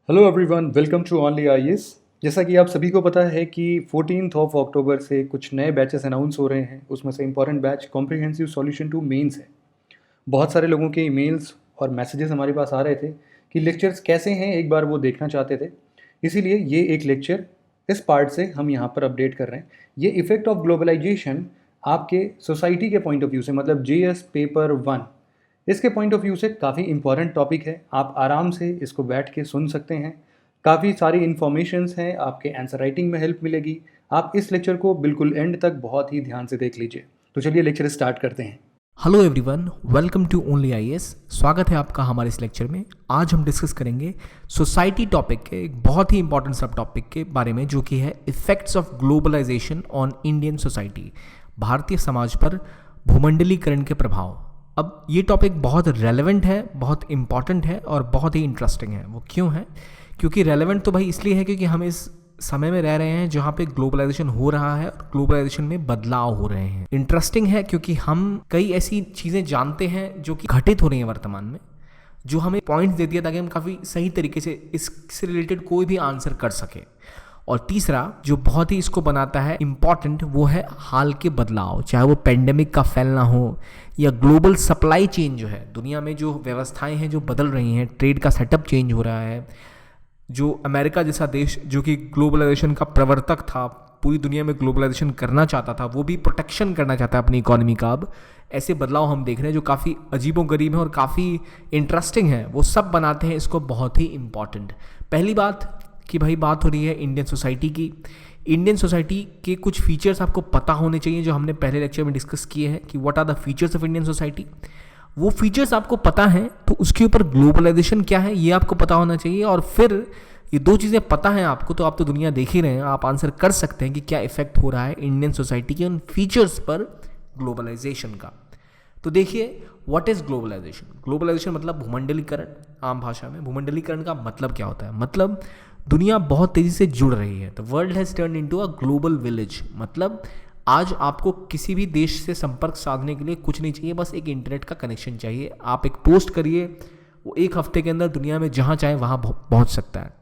Hello everyone, welcome to Only IAS. जैसा कि आप सभी को पता है कि 14 अक्टूबर से कुछ नए बैचेस अनाउंस हो रहे हैं। उसमें से important batch comprehensive solution to mains है। बहुत सारे लोगों के ईमेल्स और मैसेजेस हमारे पास आ रहे थे कि लेक्चर्स कैसे हैं, एक बार वो देखना चाहते थे। इसीलिए ये एक लेक्चर इस पार्ट से हम यहाँ पर अपडेट कर रहे हैं। ये इफेक्ट ऑफ ग्लोबलाइजेशन आपके सोसाइटी के पॉइंट ऑफ व्यू से, मतलब जीएस पेपर 1, इसके पॉइंट ऑफ व्यू से काफ़ी इंपॉर्टेंट टॉपिक है। आप आराम से इसको बैठ के सुन सकते हैं। काफ़ी सारी इन्फॉर्मेशंस हैं, आपके आंसर राइटिंग में हेल्प मिलेगी। आप इस लेक्चर को बिल्कुल एंड तक बहुत ही ध्यान से देख लीजिए। तो चलिए लेक्चर स्टार्ट करते हैं। Hello everyone, welcome to Only IAS. स्वागत है आपका हमारे इस लेक्चर में। आज हम डिस्कस करेंगे सोसाइटी टॉपिक के एक बहुत ही इंपॉर्टेंट सब टॉपिक के बारे में, जो कि है effects of globalisation on Indian society, भारतीय समाज पर भूमंडलीकरण के प्रभाव। अब ये टॉपिक बहुत रेलेवेंट है, बहुत इंपॉर्टेंट है और बहुत ही इंटरेस्टिंग है। वो क्यों है? क्योंकि रेलेवेंट तो भाई इसलिए है क्योंकि हम इस समय में रह रहे हैं जहाँ पे ग्लोबलाइजेशन हो रहा है और ग्लोबलाइजेशन में बदलाव हो रहे हैं। इंटरेस्टिंग है क्योंकि हम कई ऐसी चीज़ें जानते हैं जो कि घटित हो रही हैं वर्तमान में, जो हमें पॉइंट्स देती है ताकि हम काफ़ी सही तरीके से इससे रिलेटेड कोई भी आंसर कर सके। और तीसरा जो बहुत ही इसको बनाता है इम्पॉर्टेंट, वो है हाल के बदलाव, चाहे वो पेंडेमिक का फैलना हो या ग्लोबल सप्लाई चेन जो है, दुनिया में जो व्यवस्थाएं हैं जो बदल रही हैं, ट्रेड का सेटअप चेंज हो रहा है। जो अमेरिका जैसा देश जो कि ग्लोबलाइजेशन का प्रवर्तक था, पूरी दुनिया में ग्लोबलाइजेशन करना चाहता था, वो भी प्रोटेक्शन करना चाहता है अपनी इकोनॉमी का। अब ऐसे बदलाव हम देख रहे हैं जो काफ़ी अजीबोगरीब हैं और काफ़ी इंटरेस्टिंग हैं। वो सब बनाते हैं इसको बहुत ही इम्पॉर्टेंट। पहली बात कि भाई बात हो रही है इंडियन सोसाइटी की। इंडियन सोसाइटी के कुछ फीचर्स आपको पता होने चाहिए, जो हमने पहले लेक्चर में डिस्कस किए हैं कि what are the features of Indian society. वो फीचर्स आपको पता हैं तो उसके ऊपर ग्लोबलाइजेशन क्या है ये आपको पता होना चाहिए। और फिर ये दो चीज़ें पता हैं आपको तो आप तो दुनिया देख ही रहे हैं, आप आंसर कर सकते हैं कि क्या इफेक्ट हो रहा है इंडियन सोसाइटी के उन फीचर्स पर ग्लोबलाइजेशन का। तो देखिए, व्हाट इज ग्लोबलाइजेशन? ग्लोबलाइजेशन मतलब भूमंडलीकरण। आम भाषा में भूमंडलीकरण का मतलब क्या होता है? मतलब दुनिया बहुत तेज़ी से जुड़ रही है। The world has turn into a global village. मतलब आज आपको किसी भी देश से संपर्क साधने के लिए कुछ नहीं चाहिए, बस एक इंटरनेट का कनेक्शन चाहिए। आप एक पोस्ट करिए, वो एक हफ्ते के अंदर दुनिया में जहाँ चाहे वहाँ पहुँच सकता है।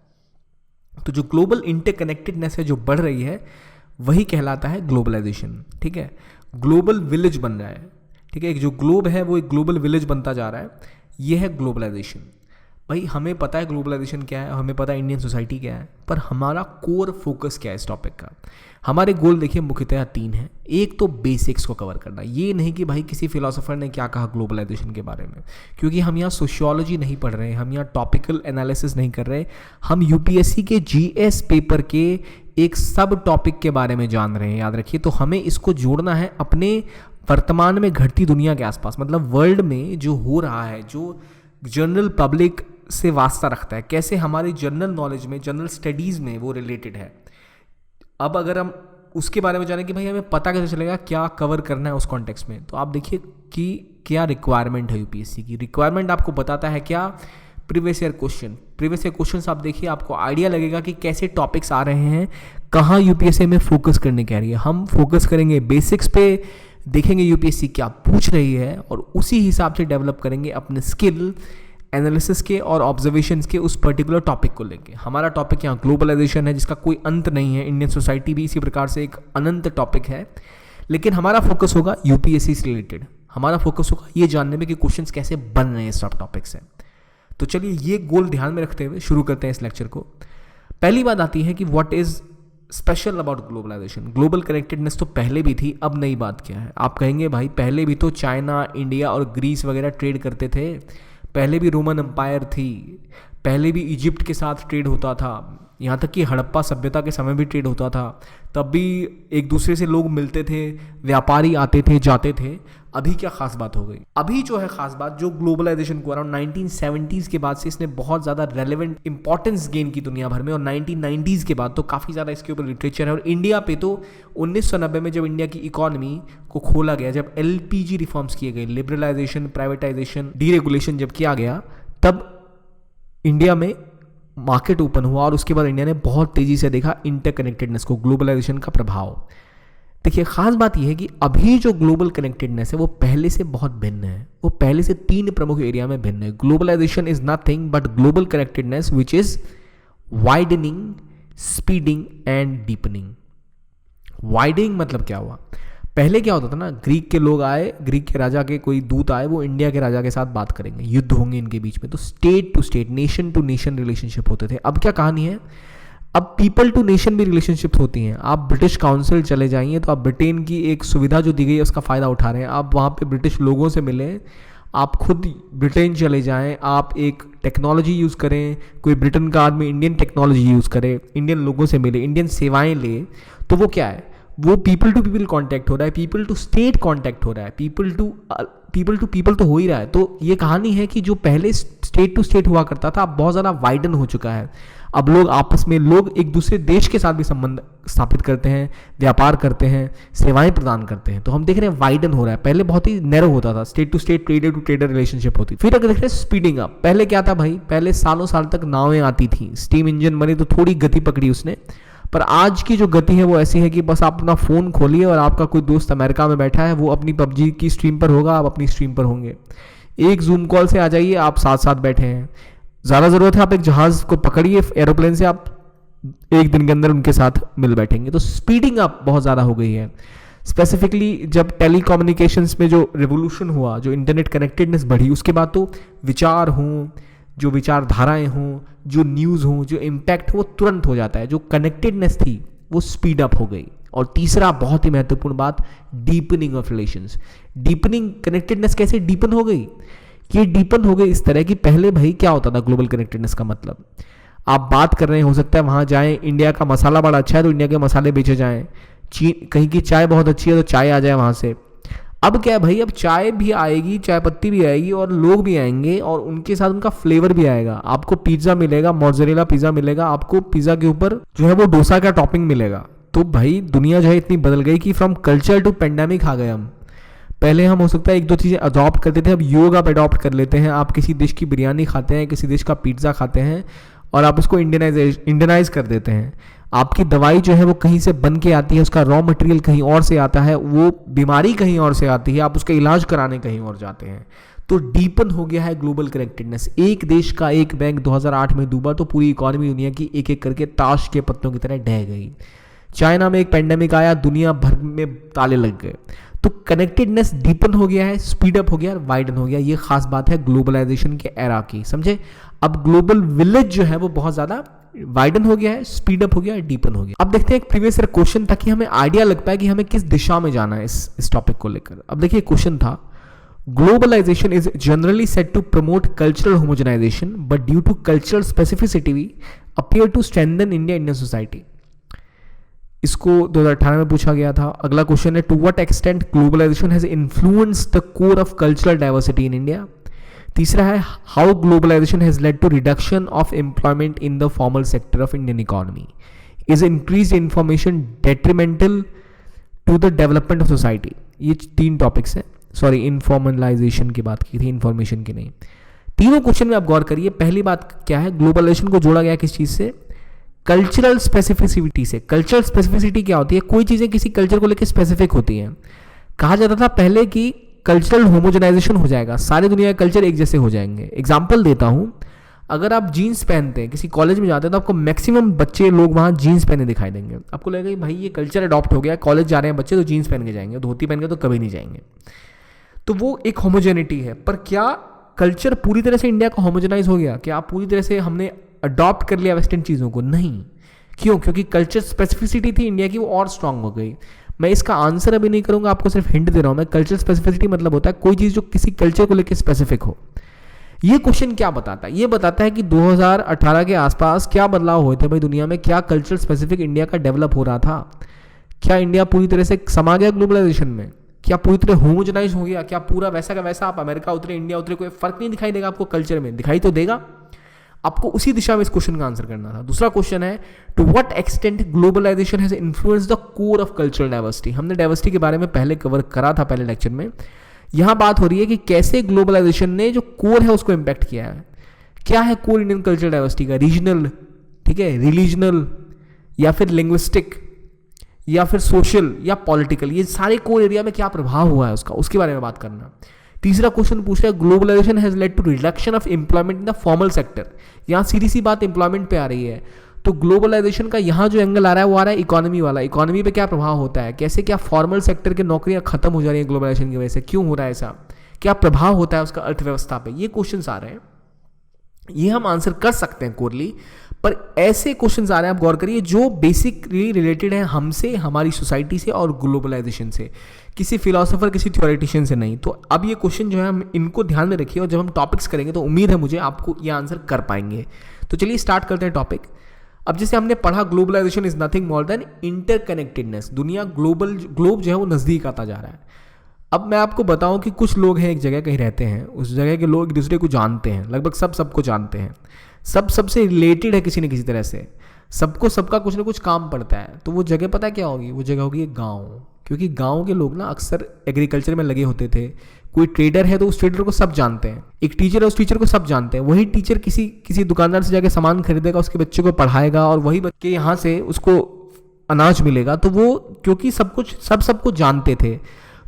तो जो ग्लोबल इंटरकनेक्टेडनेस है जो बढ़ रही है, वही कहलाता है ग्लोबलाइजेशन। ठीक है, ग्लोबल विलेज बन रहा है। ठीक है, जो ग्लोब है वो एक ग्लोबल विलेज बनता जा रहा है। ये है ग्लोबलाइजेशन। भाई हमें पता है ग्लोबलाइजेशन क्या है, हमें पता है इंडियन सोसाइटी क्या है, पर हमारा कोर फोकस क्या है इस टॉपिक का? हमारे गोल देखिए मुख्यतः 3 हैं। एक तो बेसिक्स को कवर करना, ये नहीं कि भाई किसी फिलोसोफर ने क्या कहा ग्लोबलाइजेशन के बारे में, क्योंकि हम यहाँ सोशियोलॉजी नहीं पढ़ रहे हैं, हम यहाँ टॉपिकल एनालिसिस नहीं कर रहे, हम यूपीएससी के जीएस पेपर के एक सब टॉपिक के बारे में जान रहे हैं। याद रखिए, तो हमें इसको जोड़ना है अपने वर्तमान में घटती दुनिया के आसपास, मतलब वर्ल्ड में जो हो रहा है, जो जनरल पब्लिक से वास्ता रखता है, कैसे हमारी जनरल नॉलेज में, जनरल स्टडीज़ में वो रिलेटेड है। अब अगर हम उसके बारे में जानें कि भाई हमें पता कैसे चलेगा क्या कवर करना है उस कॉन्टेक्स्ट में, तो आप देखिए कि क्या रिक्वायरमेंट है यूपीएससी की। रिक्वायरमेंट आपको बताता है क्या? Previous year question. Previous year question आप देखिए, आपको आइडिया लगेगा कि कैसे टॉपिक्स आ रहे हैं, कहाँ यूपीएससी में फोकस करने कह रही है। हम फोकस करेंगे बेसिक्स पे, देखेंगे यूपीएससी क्या पूछ रही है और उसी हिसाब से डेवलप करेंगे अपने स्किल एनालिसिस के और ऑब्जर्वेशंस के उस पर्टिकुलर टॉपिक को लेके। हमारा टॉपिक यहाँ ग्लोबलाइजेशन है, जिसका कोई अंत नहीं है। इंडियन सोसाइटी भी इसी प्रकार से एक अनंत टॉपिक है, लेकिन हमारा फोकस होगा यूपीएससी से रिलेटेड। हमारा फोकस होगा ये जानने में कि क्वेश्चंस कैसे बन रहे हैं सब टॉपिक से। तो चलिए ये गोल ध्यान में रखते हुए शुरू करते हैं इस लेक्चर को। पहली बात आती है कि what is special about globalisation. Global connectedness तो पहले भी थी, अब नई बात क्या है? आप कहेंगे भाई पहले भी तो चाइना, इंडिया और ग्रीस वगैरह ट्रेड करते थे, पहले भी रोमन एम्पायर थी, पहले भी इजिप्ट के साथ ट्रेड होता था, यहाँ तक कि हड़प्पा सभ्यता के समय भी ट्रेड होता था, तब भी एक दूसरे से लोग मिलते थे, व्यापारी आते थे जाते थे। अभी क्या खास बात हो गई? अभी जो है खास बात, जो ग्लोबलाइजेशन को अराउंड 1970s के बाद से इसने बहुत ज़्यादा रेलेवेंट इंपॉर्टेंस गेन की दुनिया भर में, और 1990s के बाद तो काफ़ी ज़्यादा इसके ऊपर लिटरेचर है। और इंडिया पे तो 1990 में जब इंडिया की इकोनॉमी को खोला गया, जब एलपीजी रिफॉर्म्स किए गए, लिबरलाइजेशन, प्राइवेटाइजेशन, डीरेगुलेशन जब किया गया, तब इंडिया में मार्केट ओपन हुआ और उसके बाद इंडिया ने बहुत तेज़ी से देखा इंटरकनेक्टेडनेस को, ग्लोबलाइजेशन का प्रभाव। देखिए खास बात यह है कि अभी जो ग्लोबल कनेक्टेडनेस है वो पहले से बहुत भिन्न है। वो पहले से 3 प्रमुख एरिया में भिन्न है। Globalisation is nothing but global connectedness which is widening, speeding and deepening. Widening मतलब क्या हुआ? पहले क्या होता था ना, ग्रीक के लोग आए, ग्रीक के राजा के कोई दूत आए, वो इंडिया के राजा के साथ बात करेंगे, युद्ध होंगे इनके बीच में, तो state to state, nation to nation relationship होते थे। अब क्या कहानी है, अब पीपल टू नेशन भी रिलेशनशिप्स होती हैं। आप ब्रिटिश काउंसिल चले जाइए तो आप ब्रिटेन की एक सुविधा जो दी गई है उसका फ़ायदा उठा रहे हैं। आप वहाँ पे ब्रिटिश लोगों से मिलें, आप खुद ब्रिटेन चले जाएं, आप एक टेक्नोलॉजी यूज़ करें, कोई ब्रिटेन का आदमी इंडियन टेक्नोलॉजी यूज़ करे, इंडियन लोगों से मिले, इंडियन सेवाएं ले, तो वो क्या है, वो पीपल टू पीपल कॉन्टैक्ट हो रहा है, पीपल टू स्टेट कॉन्टैक्ट हो रहा है, पीपल टू पीपल तो हो ही रहा है। तो ये कहानी है कि जो पहले स्टेट टू स्टेट हुआ करता था, अब बहुत ज़्यादा वाइडन हो चुका है। अब लोग आपस में, लोग एक दूसरे देश के साथ भी संबंध स्थापित करते हैं, व्यापार करते हैं, सेवाएं प्रदान करते हैं। तो हम देख रहे हैं वाइडन हो रहा है। पहले बहुत ही नैरो होता था, state to state, trader to trader relationship होती। फिर अगर देख रहे हैं स्पीडिंग अप, पहले क्या था भाई, पहले सालों साल तक नावें आती थी, स्टीम इंजन बने तो थोड़ी गति पकड़ी उसने, पर आज की जो गति है वो ऐसी है कि बस आप अपना फ़ोन खोलिए और आपका कोई दोस्त अमेरिका में बैठा है, वो अपनी पबजी की स्ट्रीम पर होगा, आप अपनी स्ट्रीम पर होंगे, एक जूम कॉल से आ जाइए, आप साथ साथ बैठे हैं। ज़्यादा ज़रूरत है आप एक जहाज़ को पकड़िए, एरोप्लेन से आप एक दिन के अंदर उनके साथ मिल बैठेंगे। तो स्पीडिंग अप बहुत ज़्यादा हो गई है। स्पेसिफिकली जब टेलीकम्युनिकेशंस में जो रिवोल्यूशन हुआ, जो इंटरनेट कनेक्टेडनेस बढ़ी, उसके बाद तो विचार हों, जो विचारधाराएं हों, जो न्यूज़ हों, जो इम्पैक्ट वो तुरंत हो जाता है। जो कनेक्टेडनेस थी वो स्पीड अप हो गई। और तीसरा बहुत ही महत्वपूर्ण बात, deepening of relations. Deepening, connectedness कैसे डीपन हो गई? ये डीपन हो गई इस तरह कि पहले भाई क्या होता था, ग्लोबल कनेक्टेडनेस का मतलब, आप बात कर रहे हैं, हो सकता है वहाँ जाएं, इंडिया का मसाला बड़ा अच्छा है तो इंडिया के मसाले बेचे जाएं, चीन कहीं की चाय बहुत अच्छी है तो चाय आ जाए वहाँ से। अब क्या है भाई, अब चाय भी आएगी, चाय पत्ती भी आएगी और लोग भी आएंगे और उनके साथ उनका फ्लेवर भी आएगा। आपको पिज्ज़ा मिलेगा, मोज़रेला पिज़्ज़ा मिलेगा, आपको पिज़्ज़ा के ऊपर जो है वो डोसा का टॉपिंग मिलेगा। तो भाई दुनिया जो है इतनी बदल गई कि फ्रॉम कल्चर टू पेंडेमिक आ गए हम। पहले हम हो सकता है एक दो चीज़ें अडॉप्ट करते थे, अब योग आप अडॉप्ट कर लेते हैं। आप किसी देश की बिरयानी खाते हैं, किसी देश का पिज्ज़ा खाते हैं और आप उसको इंडियनाइज कर देते हैं। आपकी दवाई जो है वो कहीं से बन के आती है, उसका रॉ मटेरियल कहीं और से आता है, वो बीमारी कहीं और से आती है, आप उसका इलाज कराने कहीं और जाते हैं। तो डीपन हो गया है ग्लोबल कनेक्टेडनेस। एक देश का एक बैंक 2008 में डूबा तो पूरी इकोनॉमी दुनिया की एक एक करके ताश के पत्तों की तरह ढह गई। चाइना में एक पेंडेमिक आया, दुनिया भर में ताले लग गए। तो कनेक्टेडनेस डीपन हो गया है, स्पीड अप हो गया, वाइडन हो गया। ये खास बात है ग्लोबलाइजेशन के एरा की, समझे। अब ग्लोबल विलेज जो है वो बहुत ज्यादा वाइडन हो गया है, स्पीड अप हो गया है, डीपन हो गया। अब देखते हैं एक प्रीवियस ईयर क्वेश्चन, ताकि हमें आइडिया लग पाए कि हमें किस दिशा में जाना है इस टॉपिक को लेकर। अब देखिए क्वेश्चन था, globalization is generally said to promote cultural homogenization but due to cultural specificity appear to strengthen Indian society. इसको 2018 में पूछा गया था। अगला क्वेश्चन है, to what extent globalization has influenced the core of cultural diversity in India. तीसरा है, how globalization has led to reduction of employment in the formal sector of Indian economy. Is increase information detrimental to the development of society. ये 3 topics हैं। Sorry, informalisation की बात की थी, information की नहीं। तीनों क्वेश्चन में आप गौर करिए। पहली बात क्या है, ग्लोबलाइजेशन को जोड़ा गया किस चीज से? कल्चरल स्पेसिफिसिटी से। कल्चरल स्पेसिफिसिटी क्या होती है? कोई चीजें किसी कल्चर को लेकर स्पेसिफिक होती हैं। कहा जाता था पहले कि कल्चरल होमोजेनाइजेशन हो जाएगा, सारी दुनिया के कल्चर एक जैसे हो जाएंगे। एग्जाम्पल देता हूं, अगर आप जीन्स पहनते हैं, किसी कॉलेज में जाते हैं, तो आपको मैक्सिमम बच्चे लोग वहां जीन्स पहने दिखाई देंगे। आपको लगेगा कि भाई ये कल्चर अडॉप्ट हो गया, कॉलेज जा रहे हैं बच्चे तो जीन्स पहन के जाएंगे, धोती पहन के तो कभी नहीं जाएंगे। तो वो एक होमोजेनिटी है। पर क्या कल्चर पूरी तरह से इंडिया का होमोजेनाइज हो गया? क्या पूरी तरह से हमने अडॉप्ट कर लिया वेस्टर्न चीज़ों को? नहीं। क्यों? क्योंकि कल्चर स्पेसिफिसिटी थी इंडिया की, वो और स्ट्रांग हो गई। मैं इसका आंसर अभी नहीं करूंगा, आपको सिर्फ हिंट दे रहा हूं मैं। कल्चर स्पेसिफिसिटी मतलब होता है कोई चीज़ जो किसी कल्चर को लेकर स्पेसिफिक हो। ये क्वेश्चन क्या बताता है? ये बताता है कि 2018 के आसपास क्या बदलाव हुए थे भाई दुनिया में, क्या कल्चर स्पेसिफिक इंडिया का डेवलप हो रहा था? क्या इंडिया पूरी तरह से समा गया ग्लोबलाइजेशन में? क्या पूरी तरह होमोजेनाइज हो गया? क्या पूरा वैसा का वैसा आप अमेरिका उतरे, इंडिया उतरे, कोई फर्क नहीं दिखाई देगा आपको कल्चर में? दिखाई तो देगा। आपको उसी दिशा में इस क्वेश्चन का आंसर करना था। दूसरा क्वेश्चन है, to what extent globalization has influenced the core of cultural diversity. हमने डाइवर्सिटी के बारे में पहले कवर करा था पहले लेक्चर में। यहां बात हो रही है कि कैसे ग्लोबलाइजेशन ने जो कोर है उसको इंपैक्ट किया है। क्या है कोर इंडियन कल्चरल डाइवर्सिटी का? रीजनल, ठीक है, रिलीजनल, या फिर लिंग्विस्टिक, या फिर सोशल, या पॉलिटिकल। ये सारे कोर एरिया में क्या प्रभाव हुआ है उसका, उसके बारे में बात करना। तीसरा क्वेश्चन पूछ रहा है globalization has led to reduction of employment in the formal sector. यहाँ सीधी सी बात एम्प्लॉयमेंट पे आ रही है। तो ग्लोबलाइजेशन का यहाँ जो एंगल आ रहा है वो आ रहा है इकोनॉमी वाला। इकोनॉमी पे क्या प्रभाव होता है, कैसे क्या फॉर्मल सेक्टर की नौकरियां खत्म हो जा रही है ग्लोबलाइजेशन की वजह से, क्यों हो रहा है ऐसा, क्या प्रभाव होता है उसका अर्थव्यवस्था पे, ये क्वेश्चंस आ रहे हैं। ये हम आंसर कर सकते हैं कोरली, पर ऐसे क्वेश्चंस आ रहे हैं, आप गौर करिए, जो बेसिकली रिलेटेड है हमसे, हमारी सोसाइटी से और ग्लोबलाइजेशन से, किसी फिलोसोफर किसी थ्योरेटिशियन से नहीं। तो अब ये क्वेश्चन जो है हम इनको ध्यान में रखिए और जब हम टॉपिक्स करेंगे तो उम्मीद है मुझे आपको ये आंसर कर पाएंगे। तो चलिए स्टार्ट करते हैं टॉपिक। अब जैसे हमने पढ़ा globalization is nothing more than interconnectedness. दुनिया ग्लोब जो है वो नज़दीक आता जा रहा है। अब मैं आपको बताऊं कि कुछ लोग हैं एक जगह कहीं रहते हैं, उस जगह के लोग एक दूसरे को जानते हैं, लगभग सबको जानते हैं, सबसे रिलेटेड है किसी न किसी तरह से, सबको सबका कुछ ना कुछ काम पड़ता है। तो वो जगह पता क्या होगी, वो जगह होगी एक गाँव, क्योंकि गाँव के लोग ना अक्सर एग्रीकल्चर में लगे होते थे। कोई ट्रेडर है तो उस ट्रेडर को सब जानते हैं, एक टीचर है उस टीचर को सब जानते हैं। वही टीचर किसी दुकानदार से जाके सामान खरीदेगा, उसके बच्चे को पढ़ाएगा और वही बच्चे यहाँ से उसको अनाज मिलेगा। तो वो क्योंकि सबको जानते थे,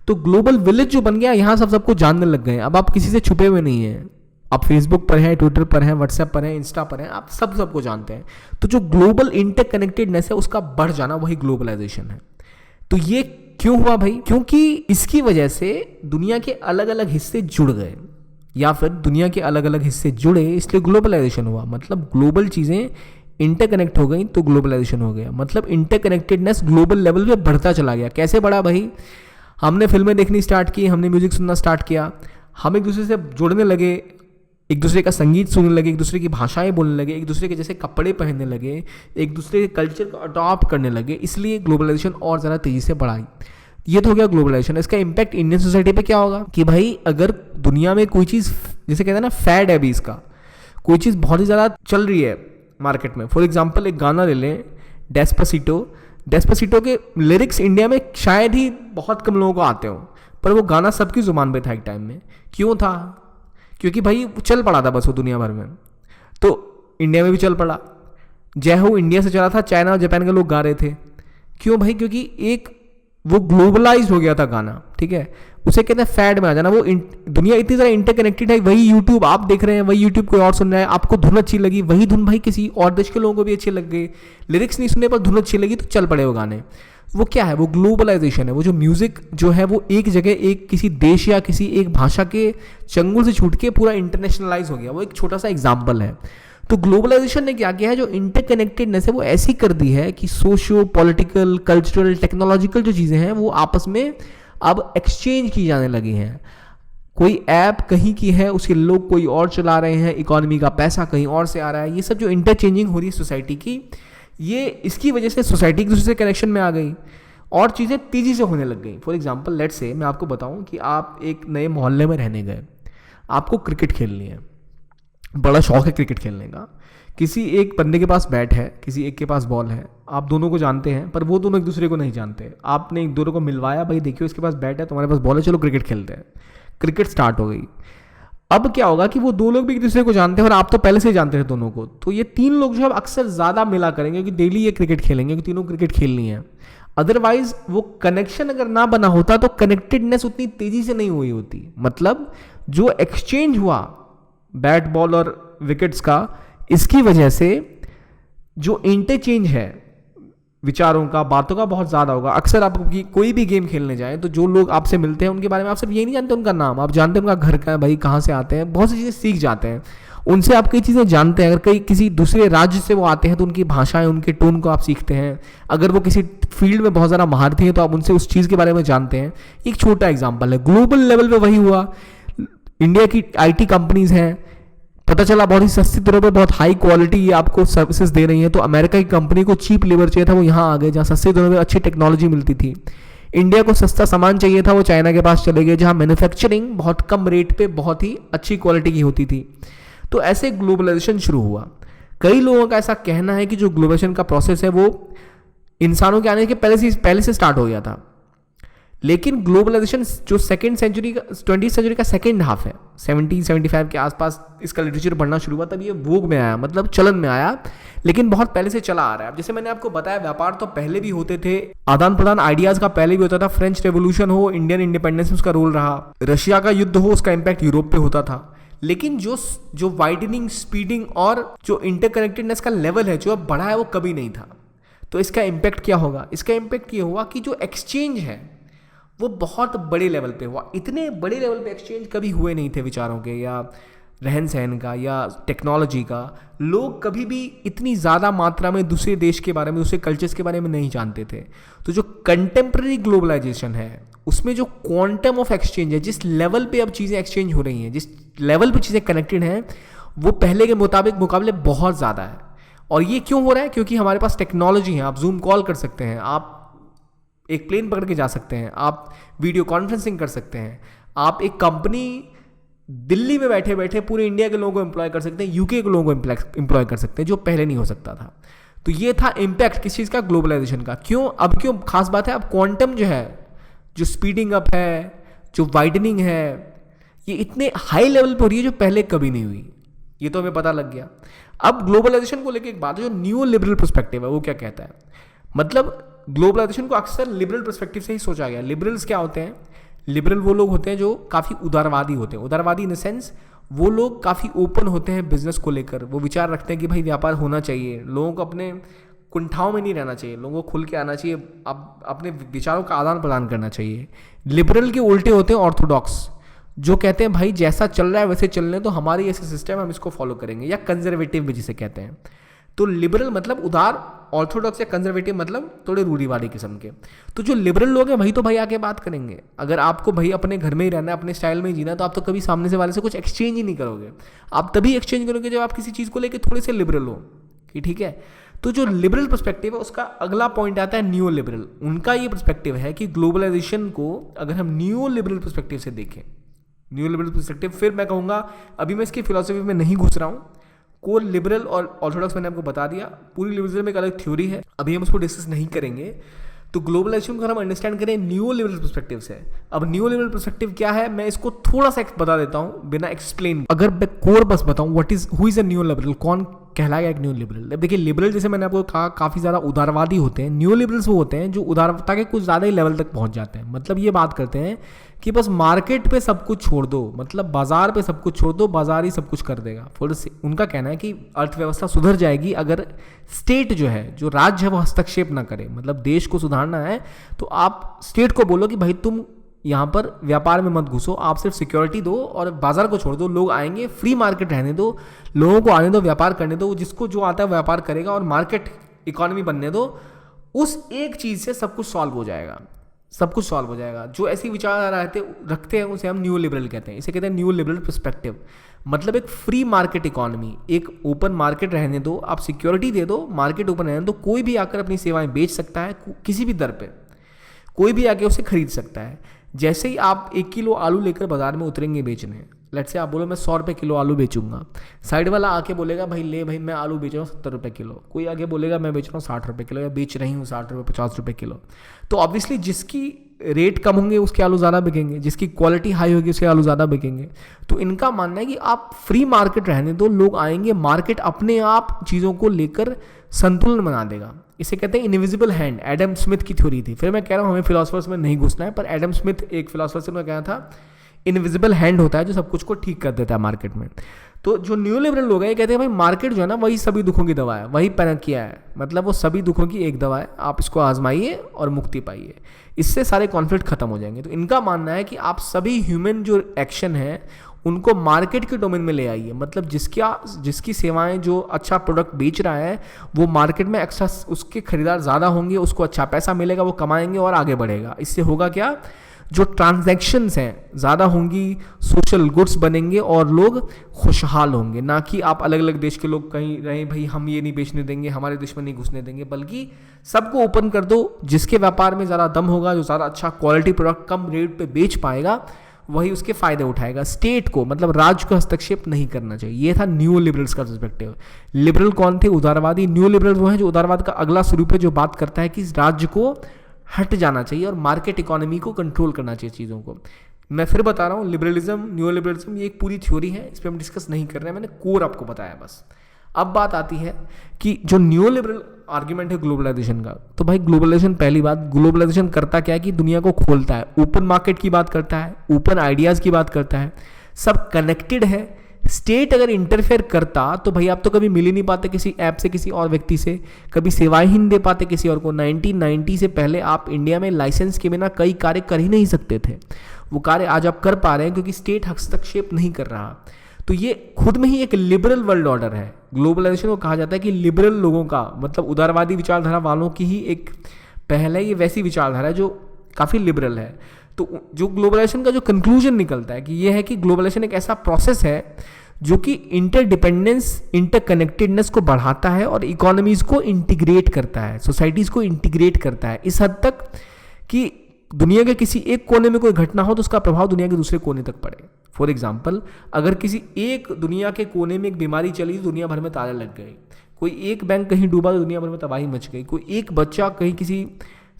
तो ग्लोबल विलेज जो बन गया, यहाँ सबको जानने लग गए। अब आप किसी से छुपे हुए नहीं हैं, आप फेसबुक पर हैं, ट्विटर पर हैं, व्हाट्सएप पर हैं, इंस्टा पर हैं, आप सबको जानते हैं। तो जो ग्लोबल इंटरकनेक्टेडनेस है उसका बढ़ जाना, वही ग्लोबलाइजेशन है। तो ये क्यों हुआ भाई, क्योंकि इसकी वजह से दुनिया के अलग अलग हिस्से जुड़ गए, या फिर दुनिया के अलग अलग हिस्से जुड़े, इसलिए ग्लोबलाइजेशन हुआ। मतलब ग्लोबल चीज़ें इंटरकनेक्ट हो गई तो ग्लोबलाइजेशन हो गया। मतलब इंटरकनेक्टेडनेस ग्लोबल लेवल पे बढ़ता चला गया। कैसे बढ़ा भाई, हमने फिल्में देखनी स्टार्ट की, हमने म्यूजिक सुनना स्टार्ट किया, हम एक दूसरे से जुड़ने लगे, एक दूसरे का संगीत सुनने लगे, एक दूसरे की भाषाएं बोलने लगे, एक दूसरे के जैसे कपड़े पहनने लगे, एक दूसरे के कल्चर को अडॉप्ट करने लगे, इसलिए ग्लोबलाइजेशन और ज़्यादा तेज़ी से बढ़ा। ये तो हो गया ग्लोबलाइजेशन। इसका इम्पैक्ट इंडियन सोसाइटी पे क्या होगा कि भाई अगर दुनिया में कोई चीज़, जैसे कहते हैं ना फैड है अभी इसका, कोई चीज़ बहुत ही ज़्यादा चल रही है मार्केट में। फॉर एग्जाम्पल एक गाना ले लें, डेस्पासिटो के लिरिक्स इंडिया में शायद ही बहुत कम लोगों को आते हो, पर वो गाना सबकी ज़ुबान पे था एक टाइम में। क्यों था, क्योंकि भाई चल पड़ा था बस वो दुनिया भर में, तो इंडिया में भी चल पड़ा। जय हो इंडिया से चला था, चाइना और जापान के लोग गा रहे थे। क्यों भाई, क्योंकि एक वो ग्लोबलाइज हो गया था गाना, ठीक है, उसे कहते हैं फैड में आ जाना। वो दुनिया इतनी ज़्यादा इंटरकनेक्टेड है, वही यूट्यूब आप देख रहे हैं, वही यूट्यूब कोई और सुन रहा है, आपको धुन अच्छी लगी, वही धुन भाई किसी और देश के लोगों को भी अच्छी लग गई, लिरिक्स नहीं सुनने पर धुन अच्छी लगी तो चल पड़े वो गाने। वो क्या है, वो ग्लोबलाइजेशन है। वो जो म्यूजिक जो है वो एक जगह, एक किसी देश या किसी एक भाषा के चंगुल से छूट के पूरा इंटरनेशनलाइज हो गया। वो एक छोटा सा एग्जाम्पल है। तो ग्लोबलाइजेशन ने क्या किया है, जो इंटरकनेक्टेडनेस है वो ऐसी कर दी है कि सोशियो पॉलिटिकल, कल्चरल, टेक्नोलॉजिकल जो चीज़ें हैं वो आपस में अब एक्सचेंज की जाने लगी हैं। कोई ऐप कहीं की है, उसके लोग कोई और चला रहे हैं, इकोनॉमी का पैसा कहीं और से आ रहा है। ये सब जो इंटरचेंजिंग हो रही है सोसाइटी की, ये इसकी वजह से सोसाइटी एक दूसरे से कनेक्शन में आ गई और चीज़ें तेज़ी से होने लग गई। फॉर एग्जाम्पल लेट्स से मैं आपको बताऊं कि आप एक नए मोहल्ले में रहने गए, आपको क्रिकेट खेलनी है, बड़ा शौक है क्रिकेट खेलने का। किसी एक बंदे के पास बैट है, किसी एक के पास बॉल है, आप दोनों को जानते हैं पर वो दोनों एक दूसरे को नहीं जानते। आपने एक दोनों को मिलवाया, भाई देखियो इसके पास बैट है, तुम्हारे पास बॉल है, चलो क्रिकेट खेलते हैं। क्रिकेट स्टार्ट हो गई। अब क्या होगा कि वो दो लोग भी एक दूसरे को जानते हैं और आप तो पहले से ही जानते थे दोनों को, तो ये तीन लोग जो है अक्सर ज़्यादा मिला करेंगे कि डेली ये क्रिकेट खेलेंगे, कि तीनों क्रिकेट खेलनी है। अदरवाइज वो कनेक्शन अगर ना बना होता तो कनेक्टेडनेस उतनी तेज़ी से नहीं हुई होती। मतलब जो एक्सचेंज हुआ बैट बॉल और विकेट्स का, इसकी वजह से जो इंटरचेंज है विचारों का, बातों का, बहुत ज़्यादा होगा। अक्सर आप कोई भी गेम खेलने जाएं तो जो लोग आपसे मिलते हैं उनके बारे में आप सिर्फ ये नहीं जानते उनका नाम, आप जानते हैं उनका घर का है, भाई कहाँ से आते हैं, बहुत सी चीज़ें सीख जाते हैं उनसे, आप कई चीज़ें जानते हैं। अगर किसी दूसरे राज्य से वो आते हैं तो उनकी भाषाएं, उनके टोन को आप सीखते हैं। अगर वो किसी फील्ड में बहुत ज़्यादा महारथी हैं तो आप उनसे उस चीज़ के बारे में जानते हैं। एक छोटा एग्जाम्पल है, ग्लोबल लेवल पर वही हुआ। इंडिया की IT कंपनीज हैं, पता चला बहुत ही सस्ती दरों पर बहुत हाई क्वालिटी ये आपको सर्विसेज दे रही है, तो अमेरिका की कंपनी को चीप लेबर चाहिए था, वो यहाँ आ गए जहाँ सस्ती दरों पर अच्छी टेक्नोलॉजी मिलती थी। इंडिया को सस्ता सामान चाहिए था, वो चाइना के पास चले गए जहाँ मैन्युफैक्चरिंग बहुत कम रेट पे बहुत ही अच्छी क्वालिटी की होती थी। तो ऐसे ग्लोबलाइजेशन शुरू हुआ। कई लोगों का ऐसा कहना है कि जो ग्लोबलाइजेशन का प्रोसेस है वो इंसानों के आने के पहले से स्टार्ट हो गया था, लेकिन ग्लोबलाइजेशन जो 20th सेंचुरी का सेकेंड हाफ है, 1775 के आसपास इसका लिटरेचर बढ़ना शुरू हुआ, तब ये वोग में आया, मतलब चलन में आया। लेकिन बहुत पहले से चला आ रहा है। अब जैसे मैंने आपको बताया, व्यापार तो पहले भी होते थे, आदान प्रदान आइडियाज का पहले भी होता था। फ्रेंच रेवोल्यूशन हो, इंडियन इंडिपेंडेंस में उसका रोल रहा, रशिया का युद्ध हो, उसका इम्पैक्ट यूरोप पे होता था। लेकिन जो वाइडनिंग, स्पीडिंग और जो इंटरकनेक्टेडनेस का लेवल है जो अब बढ़ा है, वो कभी नहीं था। तो इसका इम्पैक्ट क्या होगा? इसका इम्पैक्ट ये हुआ कि जो एक्सचेंज है वो बहुत बड़े लेवल पे हुआ। इतने बड़े लेवल पे एक्सचेंज कभी हुए नहीं थे विचारों के या रहन सहन का या टेक्नोलॉजी का। लोग कभी भी इतनी ज़्यादा मात्रा में दूसरे देश के बारे में, दूसरे कल्चर्स के बारे में नहीं जानते थे। तो जो कंटेम्प्रेरी ग्लोबलाइजेशन है उसमें जो क्वांटम ऑफ एक्सचेंज है, जिस लेवल पे अब चीज़ें एक्सचेंज हो रही हैं, जिस लेवल पे चीज़ें कनेक्टेड हैं, वो पहले के मुकाबले बहुत ज़्यादा है। और ये क्यों हो रहा है? क्योंकि हमारे पास टेक्नोलॉजी है। आप जूम कॉल कर सकते हैं, आप एक प्लेन पकड़ के जा सकते हैं, आप वीडियो कॉन्फ्रेंसिंग कर सकते हैं, आप एक कंपनी दिल्ली में बैठे बैठे पूरे इंडिया के लोगों को एम्प्लॉय कर सकते हैं, यूके के लोगों को एम्प्लॉय कर सकते हैं, जो पहले नहीं हो सकता था। तो ये था इम्पैक्ट किस चीज़ का? ग्लोबलाइजेशन का। क्यों खास बात है? अब क्वांटम जो है, जो स्पीडिंग अप है, जो वाइडनिंग है, ये इतने हाई लेवल पर हो रही है जो पहले कभी नहीं हुई। ये तो हमें पता लग गया। अब ग्लोबलाइजेशन को लेकर एक बात है, जो न्यू लिबरल पर्सपेक्टिव है वो क्या कहता है? मतलब ग्लोबलाइजेशन को अक्सर लिबरल पर्सपेक्टिव से ही सोचा गया। लिबरल्स क्या होते हैं? लिबरल वो लोग होते हैं जो काफ़ी उदारवादी होते हैं। उदारवादी इन द सेंस वो लोग काफ़ी ओपन होते हैं बिजनेस को लेकर। वो विचार रखते हैं कि भाई व्यापार होना चाहिए, लोगों को अपने कुंठाओं में नहीं रहना चाहिए, लोगों को खुल के आना चाहिए, अब अपने विचारों का आदान प्रदान करना चाहिए। लिबरल के उल्टे होते हैं ऑर्थोडॉक्स, जो कहते हैं भाई जैसा चल रहा है वैसे चलने तो, हमारी ऐसे सिस्टम हम इसको फॉलो करेंगे, या कंजर्वेटिव भी जिसे कहते हैं। तो लिबरल मतलब उदार, ऑर्थोडॉक्स या कंजर्वेटिव मतलब थोड़े रूढ़िवादी किस्म के। तो जो लिबरल लोग हैं वही तो भाई आके बात करेंगे। अगर आपको भाई अपने घर में ही रहना है, अपने स्टाइल में ही जीना है, तो आप तो कभी सामने से वाले से कुछ एक्सचेंज ही नहीं करोगे। आप तभी एक्सचेंज करोगे जब आप किसी चीज़ को लेकर थोड़े से लिबरल हो, कि ठीक है। तो जो लिबरल पर्सपेक्टिव है उसका अगला पॉइंट आता है न्यू लिबरल। उनका ये पर्सपेक्टिव है कि ग्लोबलाइजेशन को अगर हम न्यू लिबरल पर्सपेक्टिव से देखें, न्यू लिबरल पर्सपेक्टिव, फिर मैं कहूँगा, अभी मैं इसकी फिलोसफी में नहीं घुस रहा हूँ। कोर लिबरल और ऑर्थोडॉक्स मैंने आपको बता दिया, पूरी लिबरलिज्म में एक अलग थ्योरी है, अभी हम उसको डिस्कस नहीं करेंगे। तो ग्लोबलाइजेशन को हम अंडरस्टैंड करें न्यू लिबरल पर्सपेक्टिव से। अब न्यू लिबरल पर्सपेक्टिव क्या है, मैं इसको थोड़ा सा बता देता हूँ बिना एक्सप्लेन। अगर मैं कोर बस बताऊँ, who is a new liberal, कौन कहलाएगा एक न्यू लिबरल? अब देखिए, लिबरल जैसे मैंने आपको कहा काफ़ी ज़्यादा उदारवादी होते हैं। न्यू लिबरल्स वो होते हैं जो उदारता के कुछ ज़्यादा ही लेवल तक पहुँच जाते हैं। मतलब ये बात करते हैं कि बस मार्केट पे सब कुछ छोड़ दो, मतलब बाजार पे सब कुछ छोड़ दो, बाजार ही सब कुछ कर देगा। उनका कहना है कि अर्थव्यवस्था सुधर जाएगी अगर स्टेट जो है, जो राज्य है, वो हस्तक्षेप ना करे। मतलब देश को सुधारना है तो आप स्टेट को बोलो कि भाई तुम यहाँ पर व्यापार में मत घुसो, आप सिर्फ सिक्योरिटी दो और बाजार को छोड़ दो, लोग आएंगे, फ्री मार्केट रहने दो, लोगों को आने दो, व्यापार करने दो, जिसको जो आता है व्यापार करेगा और मार्केट इकोनॉमी बनने दो। उस एक चीज़ से सब कुछ सॉल्व हो जाएगा, सब कुछ सॉल्व हो जाएगा। जो ऐसी विचार रखते हैं उसे हम न्यू लिबरल कहते हैं। इसे कहते हैं न्यू लिबरल पर्सपेक्टिव। मतलब एक फ्री मार्केट इकोनॉमी, एक ओपन मार्केट रहने दो, आप सिक्योरिटी दे दो, मार्केट ओपन रहने दो, कोई भी आकर अपनी सेवाएं बेच सकता है किसी भी दर पे, कोई भी आके उसे खरीद सकता है। जैसे ही आप 1 किलो आलू लेकर बाजार में उतरेंगे बेचने, लेट्स से आप बोलो मैं 100 रुपये किलो आलू बेचूंगा, साइड वाला आके बोलेगा भाई ले भाई मैं आलू बेच रहा हूँ 70 रुपये किलो, कोई आगे बोलेगा मैं बेच रहा हूँ 60 रुपये किलो, या बेच रही हूँ 60 रुपये 50 रुपये किलो। तो ऑब्वियसली जिसकी रेट कम होंगे उसके आलू ज़्यादा बिकेंगे, जिसकी क्वालिटी हाई होगी उसके आलू ज़्यादा बिकेंगे। तो इनका मानना है कि आप फ्री मार्केट रहने दो, लोग आएंगे, मार्केट अपने आप चीज़ों को लेकर संतुलन बना देगा। इसे कहते हैं इनविजिबल हैंड। एडम स्मिथ की थ्योरी थी। फिर मैं कह रहा हूँ हमें फिलोसफर्स में नहीं घुसना है, पर एडम स्मिथ एक फिलोसफर से कहा था इनविजिबल हैंड होता है जो सब कुछ को ठीक कर देता है मार्केट में। तो जो न्यू लिबरल लोग हैं ये कहते हैं भाई मार्केट जो है ना वही सभी दुखों की दवा है, वही पैनाकिया है, मतलब वो सभी दुखों की एक दवा है, आप इसको आजमाइए और मुक्ति पाइए, इससे सारे कॉन्फ्लिक्ट खत्म हो जाएंगे। तो इनका मानना है कि आप सभी ह्यूमन जो एक्शन है उनको मार्केट के डोमेन में ले आइए। मतलब जिसकी सेवाएं जो अच्छा प्रोडक्ट बेच रहा है वो मार्केट में एक्स्ट्रा उसके खरीदार ज़्यादा होंगे, उसको अच्छा पैसा मिलेगा, वो कमाएंगे और आगे बढ़ेगा। इससे होगा क्या, जो ट्रांजैक्शंस हैं ज़्यादा होंगी, सोशल गुड्स बनेंगे और लोग खुशहाल होंगे। ना कि आप अलग अलग देश के लोग कहीं रहें भाई हम ये नहीं बेचने देंगे, हमारे दुश्मन नहीं घुसने देंगे, बल्कि सबको ओपन कर दो। जिसके व्यापार में ज़्यादा दम होगा, जो ज़्यादा अच्छा क्वालिटी प्रोडक्ट कम रेट पे बेच पाएगा, वही उसके फायदे उठाएगा। स्टेट को मतलब राज्य को हस्तक्षेप नहीं करना चाहिए। ये था न्यू लिबरल्स का पर्सपेक्टिव। लिबरल कौन थे? उदारवादी। न्यू लिबरल वो हैं जो उदारवाद का अगला स्वरूप है, जो बात करता है कि राज्य को हट जाना चाहिए और मार्केट इकोनॉमी को कंट्रोल करना चाहिए चीज़ों को। मैं फिर बता रहा हूँ, लिबरलिज्म, न्यू लिबरलिज्म ये एक पूरी थ्योरी है, इस पर हम डिस्कस नहीं कर रहे हैं, मैंने कोर आपको बताया बस। अब बात आती है कि जो न्यू लिबरल आर्ग्यूमेंट है ग्लोबलाइजेशन का, तो भाई ग्लोबलाइजेशन, पहली बात ग्लोबलाइजेशन करता क्या है कि दुनिया को खोलता है, ओपन मार्केट की बात करता है, ओपन आइडियाज़ की बात करता है, सब कनेक्टेड है। स्टेट अगर इंटरफेयर करता तो भाई आप तो कभी मिल ही नहीं पाते किसी ऐप से किसी और व्यक्ति से, कभी सेवाएं ही नहीं दे पाते किसी और को। 1990 से पहले आप इंडिया में लाइसेंस के बिना कई कार्य कर ही नहीं सकते थे, वो कार्य आज आप कर पा रहे हैं क्योंकि स्टेट हस्तक्षेप नहीं कर रहा। तो ये खुद में ही एक लिबरल वर्ल्ड ऑर्डर है। ग्लोबलाइजेशन को कहा जाता है कि लिबरल लोगों का, मतलब उदारवादी विचारधारा वालों की ही एक पहल है, ये वैसी विचारधारा है जो काफ़ी लिबरल है। तो जो ग्लोबलाइजेशन का जो कंक्लूजन निकलता है कि ये है कि ग्लोबलाइजेशन एक ऐसा प्रोसेस है जो कि इंटरडिपेंडेंस, इंटरकनेक्टेडनेस को बढ़ाता है और इकोनॉमीज को इंटीग्रेट करता है, सोसाइटीज़ को इंटीग्रेट करता है इस हद तक कि दुनिया के किसी एक कोने में कोई घटना हो तो उसका प्रभाव दुनिया के दूसरे कोने तक पड़े। फॉर एग्जाम्पल, अगर किसी एक दुनिया के कोने में एक बीमारी चली तो दुनिया भर में ताले लग गए, कोई एक बैंक कहीं डूबा तो दुनिया भर में तबाही मच गई, कोई एक बच्चा कहीं किसी